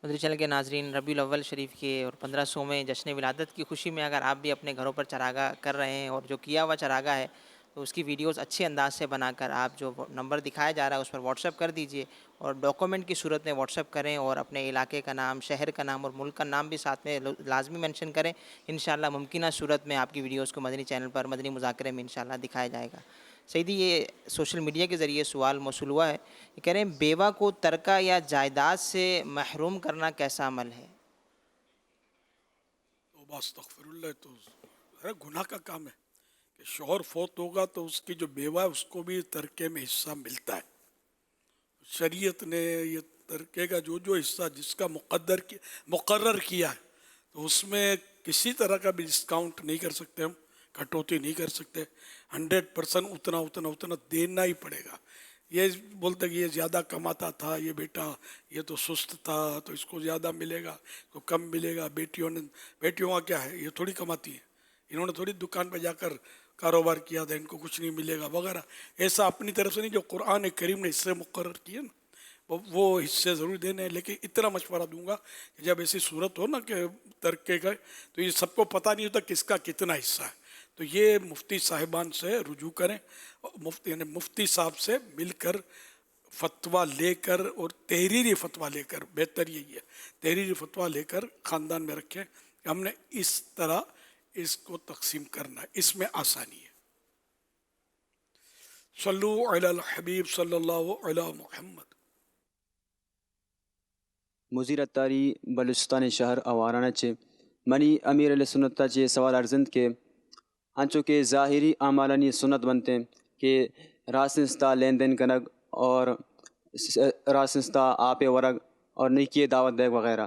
Speaker 15: مدری چینل کے ناظرین، ربیع الاول شریف کے اور 1500ویں جشن ولادت کی خوشی میں اگر آپ بھی اپنے گھروں پر چراغاہ کر رہے ہیں اور جو کیا ہوا چراغاہ ہے تو اس کی ویڈیوز اچھے انداز سے بنا کر آپ جو نمبر دکھایا جا رہا ہے اس پر واٹس ایپ کر دیجئے اور ڈاکومنٹ کی صورت میں واٹس ایپ کریں اور اپنے علاقے کا نام، شہر کا نام اور ملک کا نام بھی ساتھ میں لازمی مینشن کریں. انشاءاللہ ممکنہ صورت میں آپ کی ویڈیوز کو مدنی چینل پر مدنی مذاکرے میں انشاءاللہ دکھایا جائے گا. سیدی، یہ سوشل میڈیا کے ذریعے سوال موصول ہوا ہے، یہ کہہ رہے ہیں بیوہ کو ترکہ یا جائیداد سے محروم کرنا کیسا عمل ہے؟
Speaker 2: توبہ استغفر اللہ. تو گناہ کا کام ہے کہ شوہر فوت ہوگا تو اس کی جو بیوہ ہے اس کو بھی ترکے میں حصہ ملتا ہے. شریعت نے یہ ترکے کا جو حصہ جس کا مقرر کیا ہے تو اس میں کسی طرح کا بھی ڈسکاؤنٹ نہیں کر سکتے، ہم کٹوتی نہیں کر سکتے. 100% اتنا دینا ہی پڑے گا. یہ بولتے کہ یہ زیادہ کماتا تھا، یہ بیٹا یہ تو سست تھا تو اس کو زیادہ ملے گا، تو کم ملے گا. بیٹیوں کا کیا ہے، یہ تھوڑی کماتی ہے، انہوں نے تھوڑی دکان پہ جا کر کاروبار کیا تھا، ان کو کچھ نہیں ملے گا وغیرہ. ایسا اپنی طرف سے نہیں، جو قرآن کریم نے حصے مقرر کیے نا وہ حصے ضرور دینے ہیں. لیکن اتنا مشورہ دوں گا کہ جب ایسی صورت ہو نا کہ ترکے کا، تو یہ سب کو پتہ نہیں ہوتا کس کا کتنا حصہ ہے. تو یہ مفتی صاحبان سے رجوع کریں، مفتی صاحب سے مل کر فتویٰ لے کر اور تحریری فتویٰ لے کر، بہتر یہی ہے تحریری فتویٰ لے کر خاندان میں رکھیں کہ ہم نے اس طرح اس کو تقسیم کرنا ہے. اس میں آسانی ہے. صلو علی الحبیب صلی اللہ علی محمد.
Speaker 16: مزیر اتاری بلوچستان شہر اوارانہ چے منی امیر علیہ سنت چے سوال ارزند کے ہنچو کہ ظاہری اعمالانی سنت بنتے ہیں کہ راسنستا لین دین کنگ اور راسنستا آپ ورگ اور نیکی دعوت دیگ وغیرہ،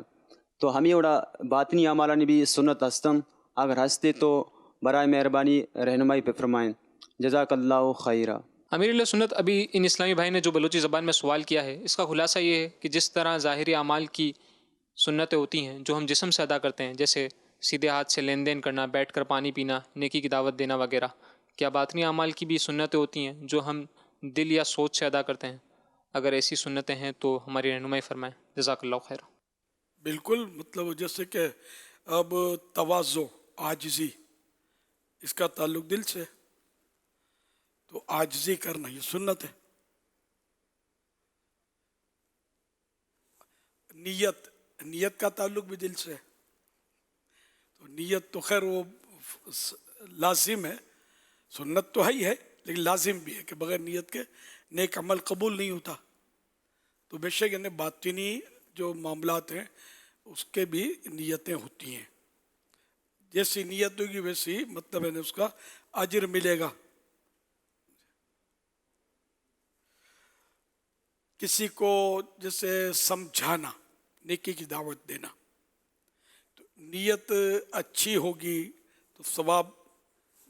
Speaker 16: تو ہمیں اڑا باطنی اعمالانی بھی سنت ہستم، اگر ہستے تو برائے مہربانی رہنمائی پہ فرمائیں. جزاک اللہ خیرہ.
Speaker 17: امیر علیہ سنت، ابھی ان اسلامی بھائی نے جو بلوچی زبان میں سوال کیا ہے اس کا خلاصہ یہ ہے کہ جس طرح ظاہری اعمال کی سنتیں ہوتی ہیں جو ہم جسم سے ادا کرتے ہیں، جیسے سیدھے ہاتھ سے لین دین کرنا، بیٹھ کر پانی پینا، نیکی کی دعوت دینا وغیرہ، کیا باطنی اعمال کی بھی سنتیں ہوتی ہیں جو ہم دل یا سوچ سے ادا کرتے ہیں؟ اگر ایسی سنتیں ہیں تو ہماری رہنمائی فرمائیں. جزاک اللہ خیر.
Speaker 2: بالکل، مطلب جیسے کہ اب تواضع، عاجزی، اس کا تعلق دل سے، تو عاجزی کرنا یہ سنت ہے. نیت کا تعلق بھی دل سے ہے، تو نیت تو خیر وہ لازم ہے، سنت تو ہے ہی ہے لیکن لازم بھی ہے کہ بغیر نیت کے نیک عمل قبول نہیں ہوتا. تو بے شک یعنی باطنی جو معاملات ہیں اس کے بھی نیتیں ہوتی ہیں. جیسی نیت ہوگی ویسی مطلب ہے اس کا اجر ملے گا. کسی کو جیسے سمجھانا، نیکی کی دعوت دینا، تو نیت اچھی ہوگی تو ثواب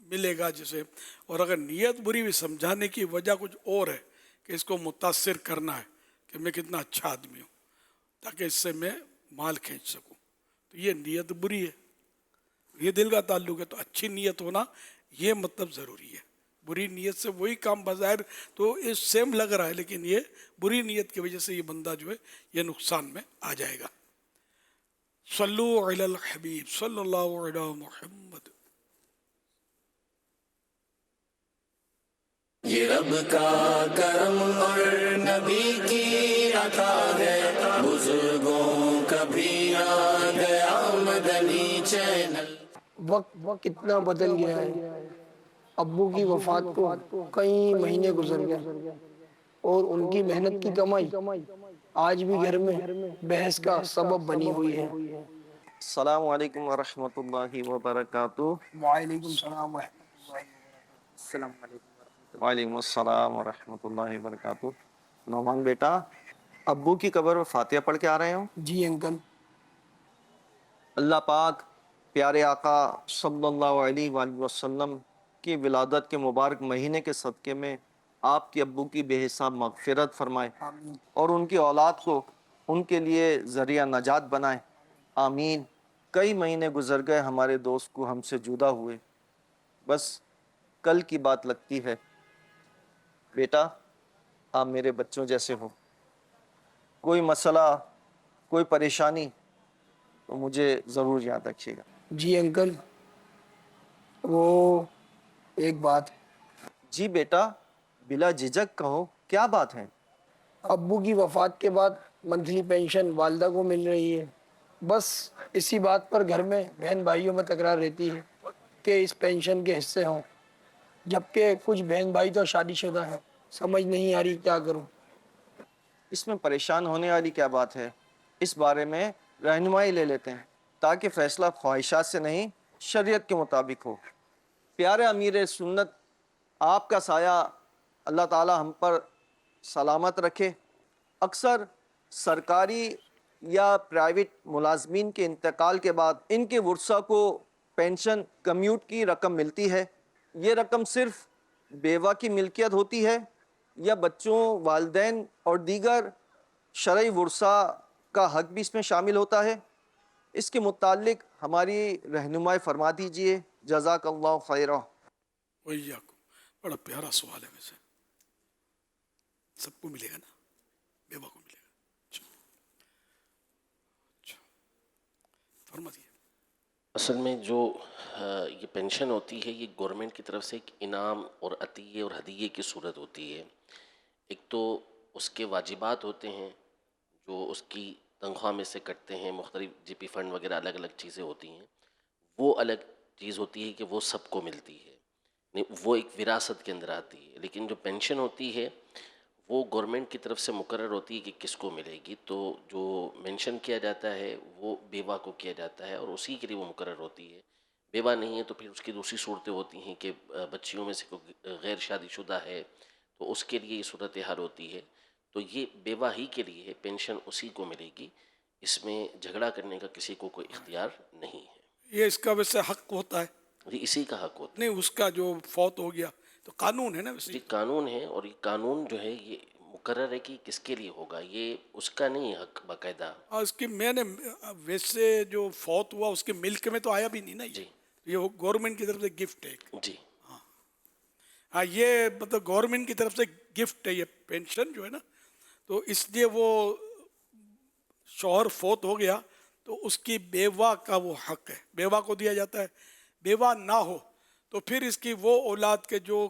Speaker 2: ملے گا جیسے. اور اگر نیت بری بھی، سمجھانے کی وجہ کچھ اور ہے کہ اس کو متاثر کرنا ہے کہ میں کتنا اچھا آدمی ہوں تاکہ اس سے میں مال کھینچ سکوں، تو یہ نیت بری ہے. یہ دل کا تعلق ہے. تو اچھی نیت ہونا یہ مطلب ضروری ہے. بری نیت سے وہی کام بظاہر تو اس سیم لگ رہا ہے لیکن یہ بری نیت کی وجہ سے یہ بندہ جو ہے یہ نقصان میں آ جائے گا. صلو علی الحبیب صلی اللہ علی محمد.
Speaker 1: یہ رب کا کرم اور نبی کی عطا ہے، بزرگوں کا بھی آ گیا مدنی چینل.
Speaker 18: وقت کتنا بدل گیا ہے. ابو کی وفات کو کئی مہینے گزر گئے اور ان کی محنت کی کمائی آج بھی گھر میں بحث کا سبب بنی ہوئی ہے.
Speaker 19: السلام علیکم ورحمۃ اللہ وبرکاتہ.
Speaker 18: وعلیکم السلام السلام علیکم.
Speaker 19: وعلیکم السلام ورحمۃ اللہ وبرکاتہ. نعمان بیٹا، ابو کی قبر میں فاتحہ پڑھ کے آ رہے ہوں؟
Speaker 18: جی انکل.
Speaker 19: اللہ پاک پیارے آقا صلی اللہ علیہ وآلہ وسلم کی ولادت کے مبارک مہینے کے صدقے میں آپ کے ابو کی بے حساب مغفرت فرمائے اور ان کی اولاد کو ان کے لیے ذریعہ نجات بنائے. آمین. کئی مہینے گزر گئے ہمارے دوست کو ہم سے جدا ہوئے، بس کل کی بات لگتی ہے. بیٹا، آپ میرے بچوں جیسے ہو. کوئی مسئلہ، کوئی پریشانی تو مجھے ضرور یاد رکھیے گا.
Speaker 18: جی انکل، وہ ایک بات.
Speaker 19: جی بیٹا، بلا جھجک کہو، کیا بات ہے؟
Speaker 18: ابو کی وفات کے بعد منتھلی پینشن والدہ کو مل رہی ہے. بس اسی بات پر گھر میں بہن بھائیوں میں تکرار رہتی ہے کہ اس پینشن کے حصے ہوں، جبکہ کچھ بہن بھائی تو شادی شدہ ہیں. سمجھ نہیں آ رہی کیا کروں.
Speaker 19: اس میں پریشان ہونے والی کیا بات ہے؟ اس بارے میں رہنمائی لے لیتے ہیں تاکہ فیصلہ خواہشات سے نہیں شریعت کے مطابق ہو. پیارے امیر سنت، آپ کا سایہ اللہ تعالی ہم پر سلامت رکھے. اکثر سرکاری یا پرائیویٹ ملازمین کے انتقال کے بعد ان کے ورثاء کو پینشن کمیوٹ کی رقم ملتی ہے. یہ رقم صرف بیوہ کی ملکیت ہوتی ہے یا بچوں، والدین اور دیگر شرعی ورثاء کا حق بھی اس میں شامل ہوتا ہے؟ اس کے متعلق ہماری رہنمائی فرما دیجئے. جزاک اللہ خیرہ.
Speaker 2: ویاکم. بڑا پیارا سوال ہے. ویسے سب کو ملے گا نا، بیوہ کو ملے گا. اچھا فرما دیے.
Speaker 13: اصل میں جو یہ پینشن ہوتی ہے یہ گورنمنٹ کی طرف سے ایک انعام اور عطیے اور ہدیے کی صورت ہوتی ہے. ایک تو اس کے واجبات ہوتے ہیں جو اس کی تنخواہ میں سے کٹتے ہیں، مختلف جی پی فنڈ وغیرہ الگ الگ چیزیں ہوتی ہیں، وہ الگ چیز ہوتی ہے کہ وہ سب کو ملتی ہے، وہ ایک وراثت کے اندر آتی ہے. لیکن جو پینشن ہوتی ہے وہ گورنمنٹ کی طرف سے مقرر ہوتی ہے کہ کس کو ملے گی. تو جو مینشن کیا جاتا ہے وہ بیوہ کو کیا جاتا ہے اور اسی کے لیے وہ مقرر ہوتی ہے. بیوہ نہیں ہے تو پھر اس کی دوسری صورتیں ہوتی ہیں کہ بچیوں میں سے کوئی غیر شادی شدہ ہے تو اس کے لیے یہ صورتحال ہوتی ہے. تو یہ بیوہ ہی کے لیے پینشن اسی کو ملے گی، اس میں جھگڑا کرنے کا کسی کو کوئی اختیار نہیں ہے.
Speaker 2: یہ اس کا ویسے حق ہوتا ہے؟
Speaker 13: جی اسی کا حق ہوتا ہے.
Speaker 2: نہیں، اس کا جو فوت ہو گیا تو قانون ہے نا ویسے.
Speaker 13: جی قانون ہے، اور یہ قانون جو ہے یہ مقرر ہے کہ کس کے لیے ہوگا، یہ اس کا نہیں حق باقاعدہ.
Speaker 2: اس کی میں نے ویسے جو فوت ہوا اس کے ملک میں تو آیا بھی نہیں نا.
Speaker 13: جی
Speaker 2: یہ گورنمنٹ کی طرف سے گفٹ ہے.
Speaker 13: جی
Speaker 2: ہاں یہ مطلب گورنمنٹ کی طرف سے گفٹ ہے یہ پینشن جو ہے نا. تو اس لیے وہ شوہر فوت ہو گیا تو اس کی بیوہ کا وہ حق ہے، بیوہ کو دیا جاتا ہے. بیوہ نہ ہو تو پھر اس کی وہ اولاد کے جو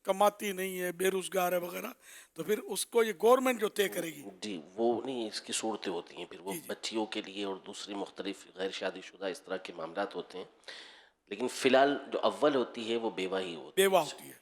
Speaker 2: کماتی نہیں ہے، بے روزگار ہے وغیرہ، تو پھر اس کو یہ گورنمنٹ جو طے کرے گی.
Speaker 13: جی وہ نہیں، اس کی صورتیں ہوتی ہیں پھر وہ بچیوں کے لیے اور دوسری مختلف غیر شادی شدہ اس طرح کے معاملات ہوتے ہیں. لیکن فی الحال جو اول ہوتی ہے وہ بیوہ ہی ہوتی ہے.
Speaker 2: بیوہ ہوتی ہے.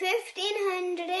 Speaker 10: 1500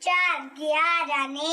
Speaker 10: 411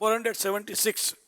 Speaker 2: 476,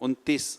Speaker 14: 29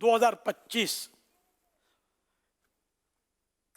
Speaker 2: 2025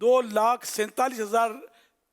Speaker 2: 2,47,000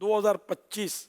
Speaker 2: 2025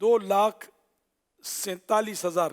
Speaker 2: 2,47,000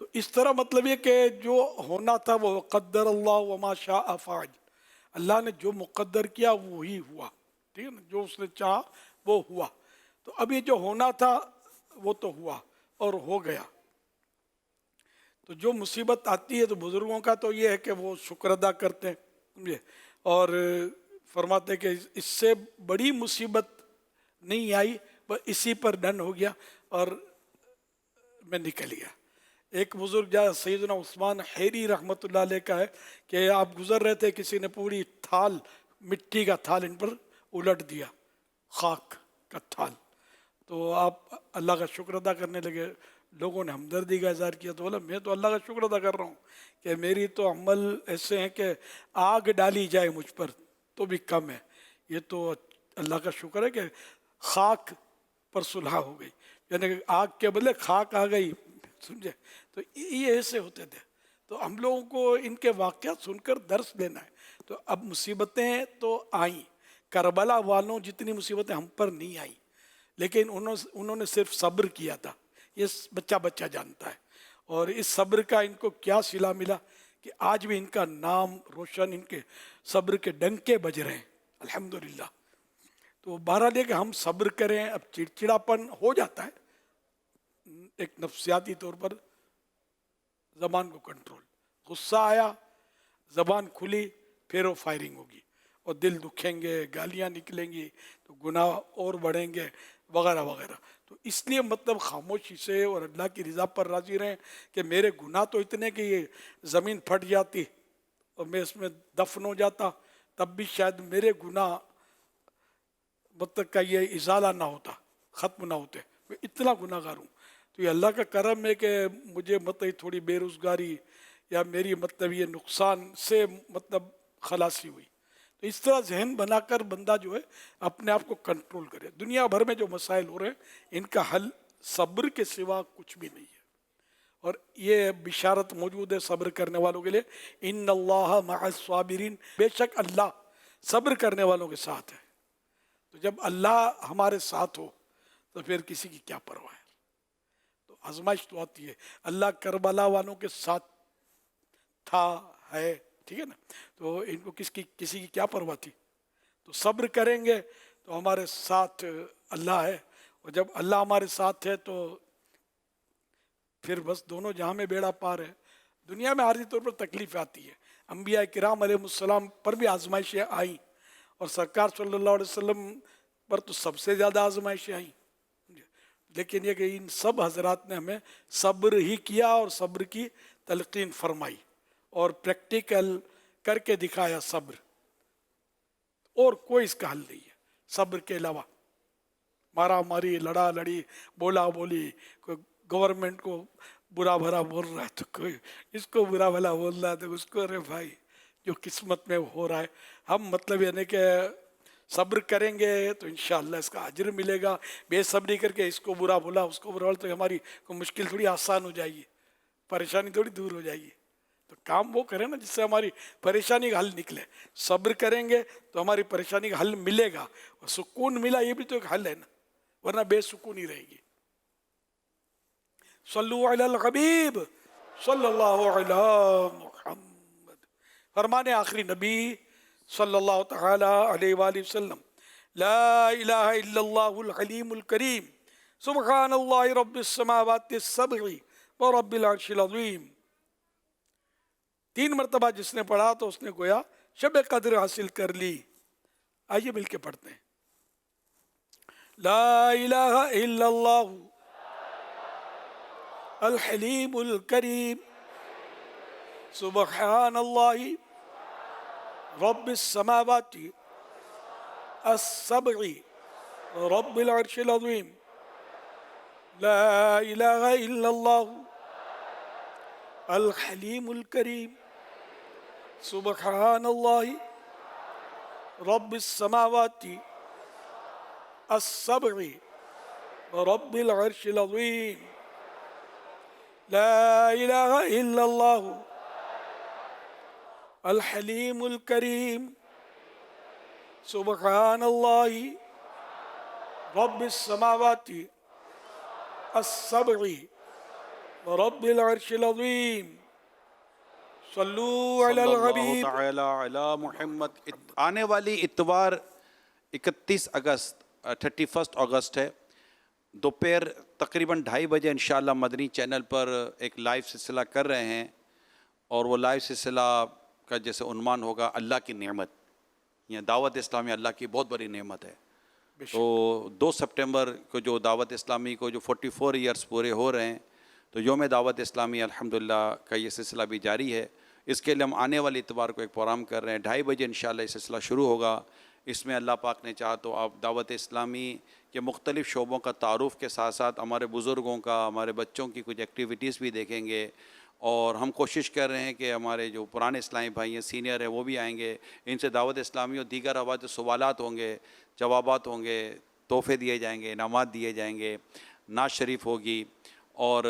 Speaker 2: تو اس طرح مطلب یہ کہ جو ہونا تھا وہ قدر اللہ وما شاء فعل، اللہ نے جو مقدر کیا وہی ہوا، ٹھیک ہے نا، جو اس نے چاہا وہ ہوا. تو اب یہ جو ہونا تھا وہ تو ہوا اور ہو گیا. تو جو مصیبت آتی ہے تو بزرگوں کا تو یہ ہے کہ وہ شکر ادا کرتے ہیں اور فرماتے ہیں کہ اس سے بڑی مصیبت نہیں آئی، بس اسی پر ڈن ہو گیا اور میں نکل گیا. ایک بزرگ جہاں سیدنا عثمان حیری رحمۃ اللہ علیہ کا ہے کہ آپ گزر رہے تھے، کسی نے پوری تھال، مٹی کا تھال ان پر الٹ دیا، خاک کا تھال. تو آپ اللہ کا شکر ادا کرنے لگے. لوگوں نے ہمدردی کا اظہار کیا تو بولا میں تو اللہ کا شکر ادا کر رہا ہوں کہ میری تو عمل ایسے ہیں کہ آگ ڈالی جائے مجھ پر تو بھی کم ہے، یہ تو اللہ کا شکر ہے کہ خاک پر صلح ہو گئی، یعنی کہ آگ کے بدلے خاک آ گئی، سمجھے. تو یہ ایسے ہوتے تھے. تو ہم لوگوں کو ان کے واقعات سن کر درس لینا ہے. تو اب مصیبتیں تو آئیں، کربلا والوں جتنی مصیبتیں ہم پر نہیں آئیں، لیکن انہوں نے صرف صبر کیا تھا. یہ بچہ جانتا ہے. اور اس صبر کا ان کو کیا صلہ ملا کہ آج بھی ان کا نام روشن، ان کے صبر کے ڈنکے بج رہے ہیں الحمدللہ. تو بہرحال یہ کہ ہم صبر کریں. اب چڑچڑاپن ہو جاتا ہے ایک نفسیاتی طور پر، زبان کو کنٹرول، غصہ آیا زبان کھلی پھر وہ فائرنگ ہوگی اور دل دکھیں گے، گالیاں نکلیں گی تو گناہ اور بڑھیں گے وغیرہ وغیرہ. تو اس لیے مطلب خاموشی سے اور اللہ کی رضا پر راضی رہیں کہ میرے گناہ تو اتنے کہ یہ زمین پھٹ جاتی اور میں اس میں دفن ہو جاتا تب بھی شاید میرے گناہ مطلب کا یہ ازالہ نہ ہوتا، ختم نہ ہوتے. میں اتنا گناہ گار ہوں. تو یہ اللہ کا کرم ہے کہ مجھے مطلب تھوڑی بے روزگاری یا میری مطلب یہ نقصان سے مطلب خلاصی ہوئی. تو اس طرح ذہن بنا کر بندہ جو ہے اپنے آپ کو کنٹرول کرے. دنیا بھر میں جو مسائل ہو رہے ہیں ان کا حل صبر کے سوا کچھ بھی نہیں ہے. اور یہ بشارت موجود ہے صبر کرنے والوں کے لیے، ان اللہ مع الصابرین، بے شک اللہ صبر کرنے والوں کے ساتھ ہے. تو جب اللہ ہمارے ساتھ ہو تو پھر کسی کی کیا پرواہ ہے. تو آزمائش تو آتی ہے. اللہ کربلا والوں کے ساتھ تھا، ہے، ٹھیک ہے نا. تو ان کو کسی کی کیا پرواہ تھی. تو صبر کریں گے تو ہمارے ساتھ اللہ ہے، اور جب اللہ ہمارے ساتھ ہے تو پھر بس دونوں جہاں میں بیڑا پار ہے. دنیا میں عارضی طور پر تکلیف آتی ہے. انبیاء کرام علیہ السلام پر بھی آزمائشیں آئیں اور سرکار صلی اللہ علیہ وسلم پر تو سب سے زیادہ آزمائشیں آئیں. لیکن یہ کہ ان سب حضرات نے ہمیں صبر ہی کیا اور صبر کی تلقین فرمائی اور پریکٹیکل کر کے دکھایا صبر. اور کوئی اس کا حل نہیں ہے صبر کے علاوہ. مارا ماری، لڑا لڑی، بولا بولی، کوئی گورنمنٹ کو برا بھلا بول رہا ہے تو کوئی اس کو برا بھلا بول رہا ہے تو اس کو، ارے بھائی جو قسمت میں ہو رہا ہے. ہم مطلب یعنی کہ صبر کریں گے تو انشاءاللہ اس کا اجر ملے گا. بے صبری کر کے اس کو برا بولا اس کو برا بولا تو ہماری کوئی مشکل تھوڑی آسان ہو جائے گی، پریشانی تھوڑی دور ہو جائے گی. تو کام وہ کریں نا جس سے ہماری پریشانی کا حل نکلے. صبر کریں گے تو ہماری پریشانی کا حل ملے گا. اور سکون ملا یہ بھی تو ایک حل ہے نا، ورنہ بے سکونی رہے گی. صلو علی الحبیب صلی اللہ علی محمد. فرمانے آخری نبی صلی اللہ تعالی علیہ وآلہ وسلم، لا الہ الا اللہ الحلیم الکریم سبحان اللہ رب السماوات السبع ورب العرش العظیم. 3 مرتبہ جس نے پڑھا تو اس نے گویا شب قدر حاصل کر لی. آئیے مل کے پڑھتے ہیں. لا الہ الا اللہ الحلیم الکریم سبحان اللہ رب السماوات السبع رب العرش العظیم. لا الہ الا اللہ الحلیم الکریم سبحان اللہ رب السماوات السبع رب العرش العظیم. لا الہ الا اللہ الحلیم الکریم سبحان اللہ رب السماوات السبع ورب العرش العظیم صلو علی
Speaker 14: صلی اللہ
Speaker 2: الحبیب.
Speaker 14: تعالی علی محمد. آنے والی اتوار 31 اگست 31 اگست ہے، دوپہر تقریباً 2:30 بجے انشاءاللہ مدنی چینل پر ایک لائیو سلسلہ کر رہے ہیں، اور وہ لائیو سلسلہ کا جیسے عنوان ہوگا اللہ کی نعمت، یا دعوت اسلامی اللہ کی بہت بڑی نعمت ہے. تو 2 سپٹمبر کو جو دعوت اسلامی کو جو 44 ایئرس پورے ہو رہے ہیں، تو یوم دعوت اسلامی الحمدللہ کا یہ سلسلہ بھی جاری ہے. اس کے لیے ہم آنے والی اتوار کو ایک پروگرام کر رہے ہیں، 2:30 بجے انشاءاللہ یہ سلسلہ شروع ہوگا. اس میں اللہ پاک نے چاہا تو آپ دعوت اسلامی کے مختلف شعبوں کا تعارف کے ساتھ ساتھ ہمارے بزرگوں کا، ہمارے بچوں کی کچھ ایکٹیویٹیز بھی دیکھیں گے. اور ہم کوشش کر رہے ہیں کہ ہمارے جو پرانے اسلامی بھائی ہیں، سینئر ہیں، وہ بھی آئیں گے. ان سے دعوت اسلامی اور دیگر حوالے سوالات ہوں گے، جوابات ہوں گے، تحفے دیے جائیں گے، انعامات دیے جائیں گے، نعت شریف ہوگی. اور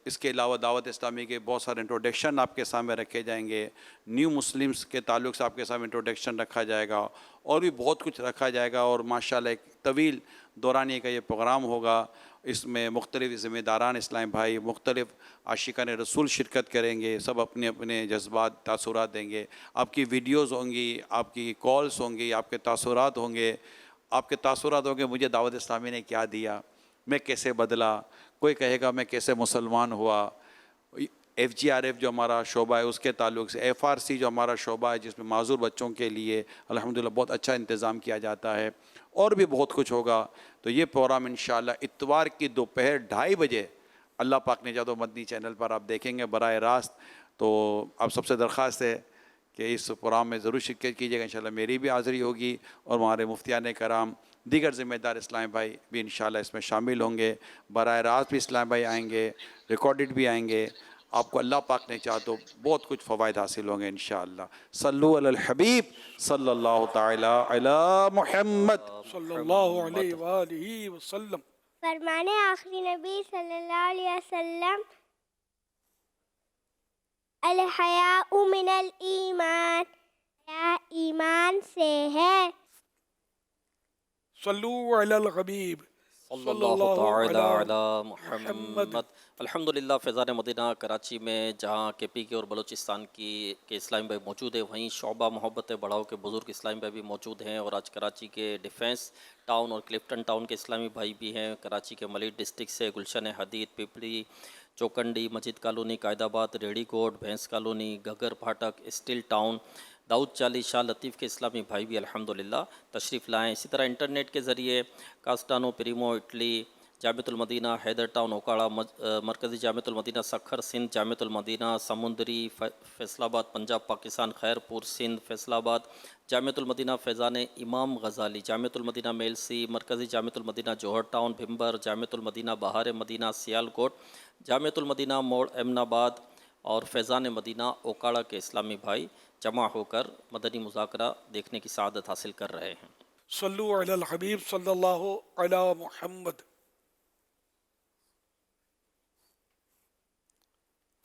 Speaker 14: اس کے علاوہ دعوت اسلامی کے بہت سارے انٹروڈکشن آپ کے سامنے رکھے جائیں گے. نیو مسلمز کے تعلق سے آپ کے سامنے انٹروڈکشن رکھا جائے گا، اور بھی بہت کچھ رکھا جائے گا. اور ماشاءاللہ ایک طویل دورانیے کا یہ پروگرام ہوگا. اس میں مختلف ذمہ داران اسلام بھائی، مختلف عاشقان رسول شرکت کریں گے. سب اپنے اپنے جذبات، تاثرات دیں گے. آپ کی ویڈیوز ہوں گی، آپ کی کالز ہوں گی، آپ کے تاثرات ہوں گے. آپ کے تاثرات ہوں گے مجھے دعوت اسلامی نے کیا دیا، میں کیسے بدلا. کوئی کہے گا میں کیسے مسلمان ہوا. FGRF جو ہمارا شعبہ ہے اس کے تعلق سے، FRC جو ہمارا شعبہ ہے جس میں معذور بچوں کے لیے الحمدللہ بہت اچھا انتظام کیا جاتا ہے، اور بھی بہت کچھ ہوگا. تو یہ پروگرام انشاءاللہ اتوار کی دوپہر 2:30 بجے اللہ پاک نے چاہا تو مدنی چینل پر آپ دیکھیں گے براہ راست. تو آپ سب سے درخواست ہے کہ اس پروگرام میں ضرور شرکت کیجیے گا. انشاءاللہ میری بھی حاضری ہوگی، اور ہمارے مفتیان کرام، دیگر ذمہ دار اسلام بھائی بھی انشاءاللہ اس میں شامل ہوں گے. براہ راست بھی اسلام بھائی آئیں گے، ریکارڈڈ بھی آئیں گے. آپ کو اللہ پاک نے چاہا تو بہت کچھ فوائد حاصل ہوں گے انشاءاللہ. صلو علی الحبیب صلی اللہ تعالی علی محمد
Speaker 2: صلی اللہ علیہ وآلہ وسلم.
Speaker 10: فرمان آخری نبی صلی اللہ علیہ وسلم، الحیاء من الایمان، حیا ایمان سے ہے.
Speaker 2: صلو علی الحبیب
Speaker 3: صلی اللہ تعالی علی محمد. الحمدللہ فیضان مدینہ کراچی میں جہاں KP کے اور بلوچستان کے اسلامی بھائی موجود ہیں، وہیں شعبہ محبت بڑھاؤ کے بزرگ اسلامی بھائی بھی موجود ہیں. اور آج کراچی کے ڈیفینس ٹاؤن اور کلفٹن ٹاؤن کے اسلامی بھائی بھی ہیں. کراچی کے ملیٹ ڈسٹرکٹ سے گلشن حدید، پیپلی، چوکنڈی، مسجد کالونی، قائد آباد، ریڈی کوٹ، بھینس کالونی، گگر پھاٹک، اسٹیل ٹاؤن، داؤد چالی، شاہ لطیف کے اسلامی بھائی بھی الحمدللہ تشریف لائیں. اسی طرح انٹرنیٹ کے ذریعے کاسٹانو، پریمو، اٹلی، جامعۃ المدینہ حیدر ٹاؤن اوکاڑا، مرکزی جامعۃ المدینہ سکھر سندھ، جامعۃ المدینہ سمندری فیصل آباد پنجاب پاکستان، خیر پور سندھ فیصل آباد، جامعۃ المدینہ فیضان امام غزالی، جامعۃ المدینہ میلسی، مرکزی جامعۃ المدینہ جوہر ٹاؤن بھمبر، جامعۃ المدینہ بہار مدینہ سیالکوٹ، جامعۃ المدینہ موڑ امن آباد اور فیضان مدینہ اوکاڑا کے اسلامی بھائی جمع ہو کر مدنی مذاکرہ دیکھنے کی سعادت حاصل کر رہے ہیں.
Speaker 2: صلو علی الحبیب صلی اللہ علی محمد.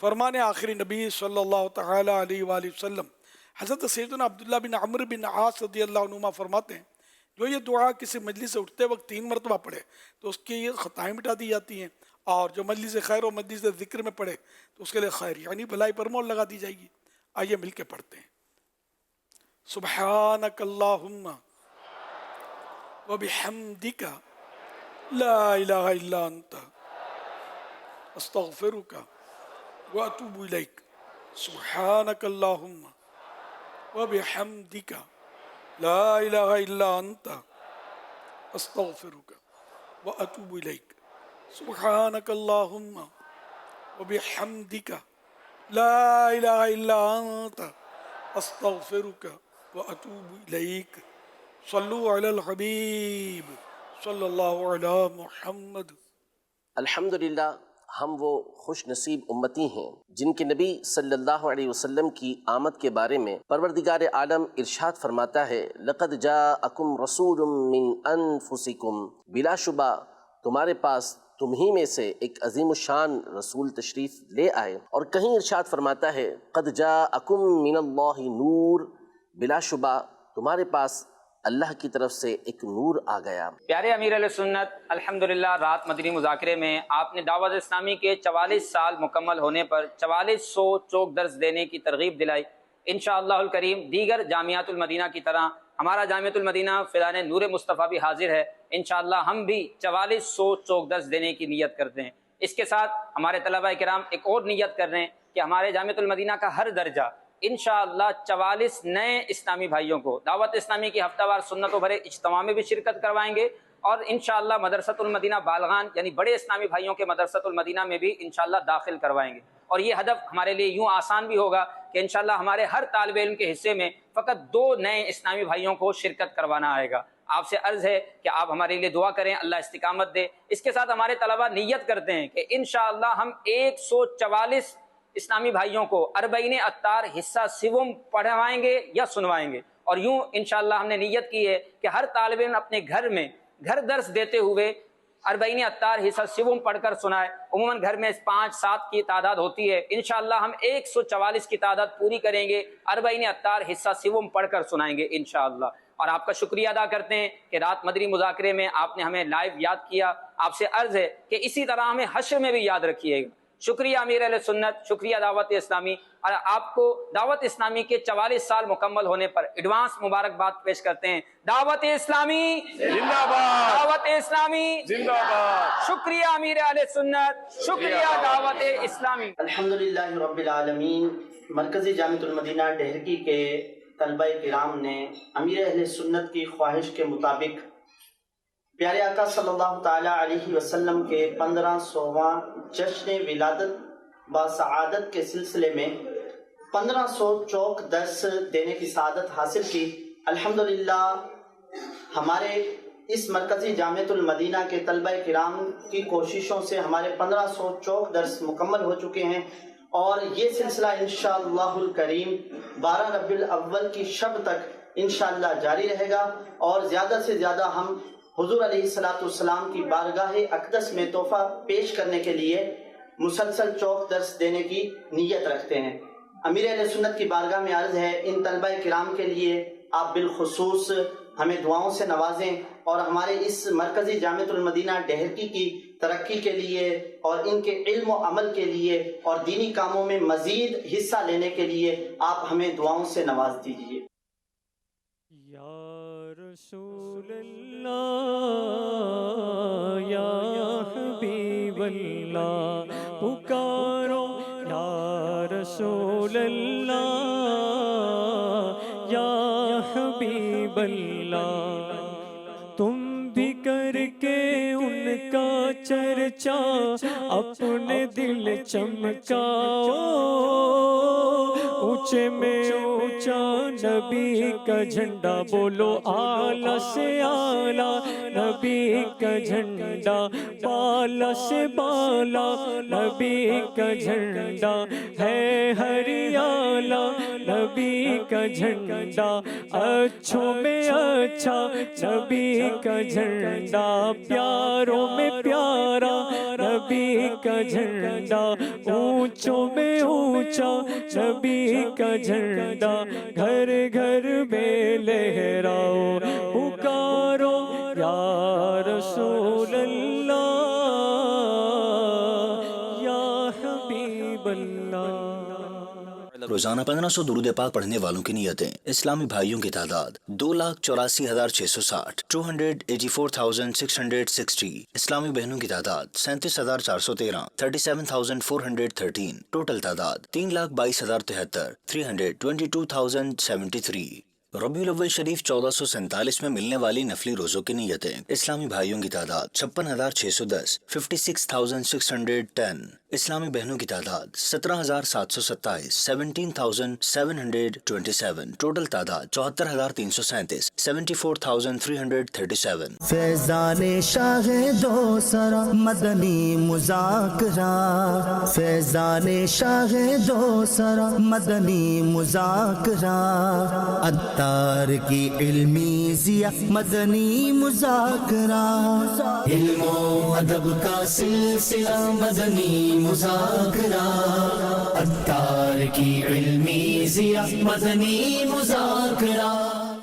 Speaker 2: فرمان آخری نبی صلی اللہ تعالی علیہ وآلہ وسلم. حضرت سیدنا عبداللہ بن عمرو بن عاص رضی اللہ عنہما فرماتے ہیں، جو یہ دعا کسی مجلس سے اٹھتے وقت 3 مرتبہ پڑھے تو اس کی خطائیں مٹا دی جاتی ہیں، اور جو مجلس خیر و مجلس ذکر میں پڑھے تو اس کے لیے خیر یعنی بھلائی پر مول لگا دی جائے گی. آئیے مل کے پڑھتے ہیں. سبحانک اللہم وبحمدک لا الہ الا انت استغفرک واتوب الیک. سبحانک اللہم وبحمدک لا الہ الا انت استغفرک واتوب الیک. سبحانک اللہم وبحمدک لا الہ الا انت استغفرک واتوب الیک. صلو علی الحبیب صلی اللہ علی محمد.
Speaker 13: الحمدللہ ہم وہ خوش نصیب امتی ہیں جن کے نبی صلی اللہ علیہ وسلم کی آمد کے بارے میں پروردگار عالم ارشاد فرماتا ہے، لقد جاءکم رسول من انفسکم، بلا شبہ تمہارے پاس تم ہی میں سے ایک عظیم الشان رسول تشریف لے آئے. اور کہیں ارشاد فرماتا ہے، قد جاءکم من اللہ نور، بلا شبہ تمہارے پاس
Speaker 20: اللہ کی طرف سے ایک نور آ گیا۔
Speaker 21: پیارے امیر علیہ سنت، الحمدللہ رات مدنی مذاکرے میں آپ نے دعوت اسلامی کے 44 سال مکمل ہونے پر 4400 چوک درس دینے کی ترغیب دلائی۔ انشاءاللہ الکریم دیگر جامعات المدینہ کی طرح ہمارا جامعۃ المدینہ فیضان نور مصطفیٰ بھی حاضر ہے۔ انشاءاللہ ہم بھی 4400 چوک درس دینے کی نیت کرتے ہیں۔ اس کے ساتھ ہمارے طلبہ کرام ایک اور نیت کر رہے ہیں کہ ہمارے جامعۃ المدینہ کا ہر درجہ انشاءاللہ 44 نئے اسلامی بھائیوں کو دعوت اسلامی کی ہفتہ وار سنتوں بھرے اجتماع میں بھی شرکت کروائیں گے، اور انشاءاللہ مدرسۃ المدینہ بالغان یعنی بڑے اسلامی بھائیوں کے مدرسۃ المدینہ میں بھی انشاءاللہ داخل کروائیں گے۔ اور یہ ہدف ہمارے لیے یوں آسان بھی ہوگا کہ انشاءاللہ ہمارے ہر طالب علم کے حصے میں فقط 2 نئے اسلامی بھائیوں کو شرکت کروانا آئے گا۔ آپ سے عرض ہے کہ آپ ہمارے لیے دعا کریں، اللہ استقامت دے۔ اس کے ساتھ ہمارے طلبہ نیت کرتے ہیں کہ انشاءاللہ ہم 144 اسلامی بھائیوں کو 40 اطار حصہ سوم پڑھوائیں گے یا سنوائیں گے، اور یوں انشاءاللہ ہم نے نیت کی ہے کہ ہر طالب علم اپنے گھر میں گھر درس دیتے ہوئے 40 اطار حصہ سوم پڑھ کر سنائے۔ عموماً گھر میں 5-7 کی تعداد ہوتی ہے، انشاءاللہ ہم 144 کی تعداد پوری کریں گے، 40 اطار حصہ سوم پڑھ کر سنائیں گے انشاءاللہ۔ اور آپ کا شکریہ ادا کرتے ہیں کہ رات مدنی مذاکرے میں آپ نے ہمیں لائیو یاد کیا۔ آپ سے عرض ہے کہ اسی طرح ہمیں حشر میں بھی یاد رکھیے گا۔ شکریہ امیر اہل سنت، شکریہ دعوت اسلامی، اور آپ کو دعوت اسلامی کے 44 سال مکمل ہونے پر ایڈوانس مبارکباد پیش کرتے ہیں۔ دعوت اسلامی زندہ باد، دعوت اسلامی زندہ باد۔ شکریہ امیر اہل سنت، شکریہ دعوت اسلامی۔
Speaker 20: الحمدللہ رب العالمین۔ مرکزی جامعۃ المدینہ ڈہرکی کے طلبہ کرام نے امیر اہل سنت کی خواہش کے مطابق پیارے آقا صلی اللہ تعالی علیہ وسلم کے 1500واں جشن ولادت با سعادت کے سلسلے میں 1500 چوک درس دینے کی سعادت حاصل کی۔ الحمدللہ ہمارے اس مرکزی جامعۃ المدینہ کے طلبہ کرام کی کوششوں سے ہمارے 1500 چوک درس مکمل ہو چکے ہیں، اور یہ سلسلہ انشاءاللہ الکریم 12 ربیع الاول کی شب تک انشاءاللہ جاری رہے گا، اور زیادہ سے زیادہ ہم حضور علیہ السلام کی بارگاہ اقدس میں تحفہ پیش کرنے کے لیے مسلسل چوک درس دینے کی نیت رکھتے ہیں۔ امیر اہل سنت کی بارگاہ میں عرض ہے ان طلبہ کرام کے لیے آپ بالخصوص ہمیں دعاؤں سے نوازیں، اور ہمارے اس مرکزی جامعۃ المدینہ ڈہرکی کی ترقی کے لیے اور ان کے علم و عمل کے لیے اور دینی کاموں میں مزید حصہ لینے کے لیے آپ ہمیں دعاؤں سے نواز دیجیے۔
Speaker 22: رسول اللہ یا حبیب اللہ پکارو، یا رسول اللہ یا حبیب اللہ، تم بھی کر کے ان کا چرچا اپنے دل چمکاؤ، اونچے میں اونچا نبی کا جھنڈا بولو، اعلیٰ سے اعلیٰ نبی کا جھنڈا، بالا سے بالا نبی کا جھنڈا ہے، ہریالا نبی کا جھنڈا، اچھوں میں اچھا نبی کا جھنڈا، پیاروں میں پیارا نبی کا جھنڈا، اونچوں میں اونچا نبی کا جھنڈا، گھر گھر میں لہراؤ، پکارو یا رسول اللہ یا حبیب اللہ۔
Speaker 23: روزانہ 1500 درود پاک پڑھنے والوں کی نیتیں، اسلامی بھائیوں کی تعداد 2,84,660، 284,660، اسلامی بہنوں کی تعداد 37,413، 37,413، ٹوٹل تعداد 3,22,073، 322,073۔ ربیع الاول شریف 1447 میں ملنے والی نفلی روزوں کی نیتیں، اسلامی بھائیوں کی تعداد 56,610، 56,610، اسلامی بہنوں کی تعداد 17,727، 17,727، ٹوٹل تعداد 74,337، 74,337۔
Speaker 24: فیضان شاہ دو سرا مدنی مذاکرہ، فیضان شاہ دو سرا مدنی مذاکرہ، اتار کی علمی ضیاء مدنی مذاکرہ، علم و ادب کا سلسلہ مدنی مذاکرہ، اتار کی علمی ضیاء مدنی مذاکرہ۔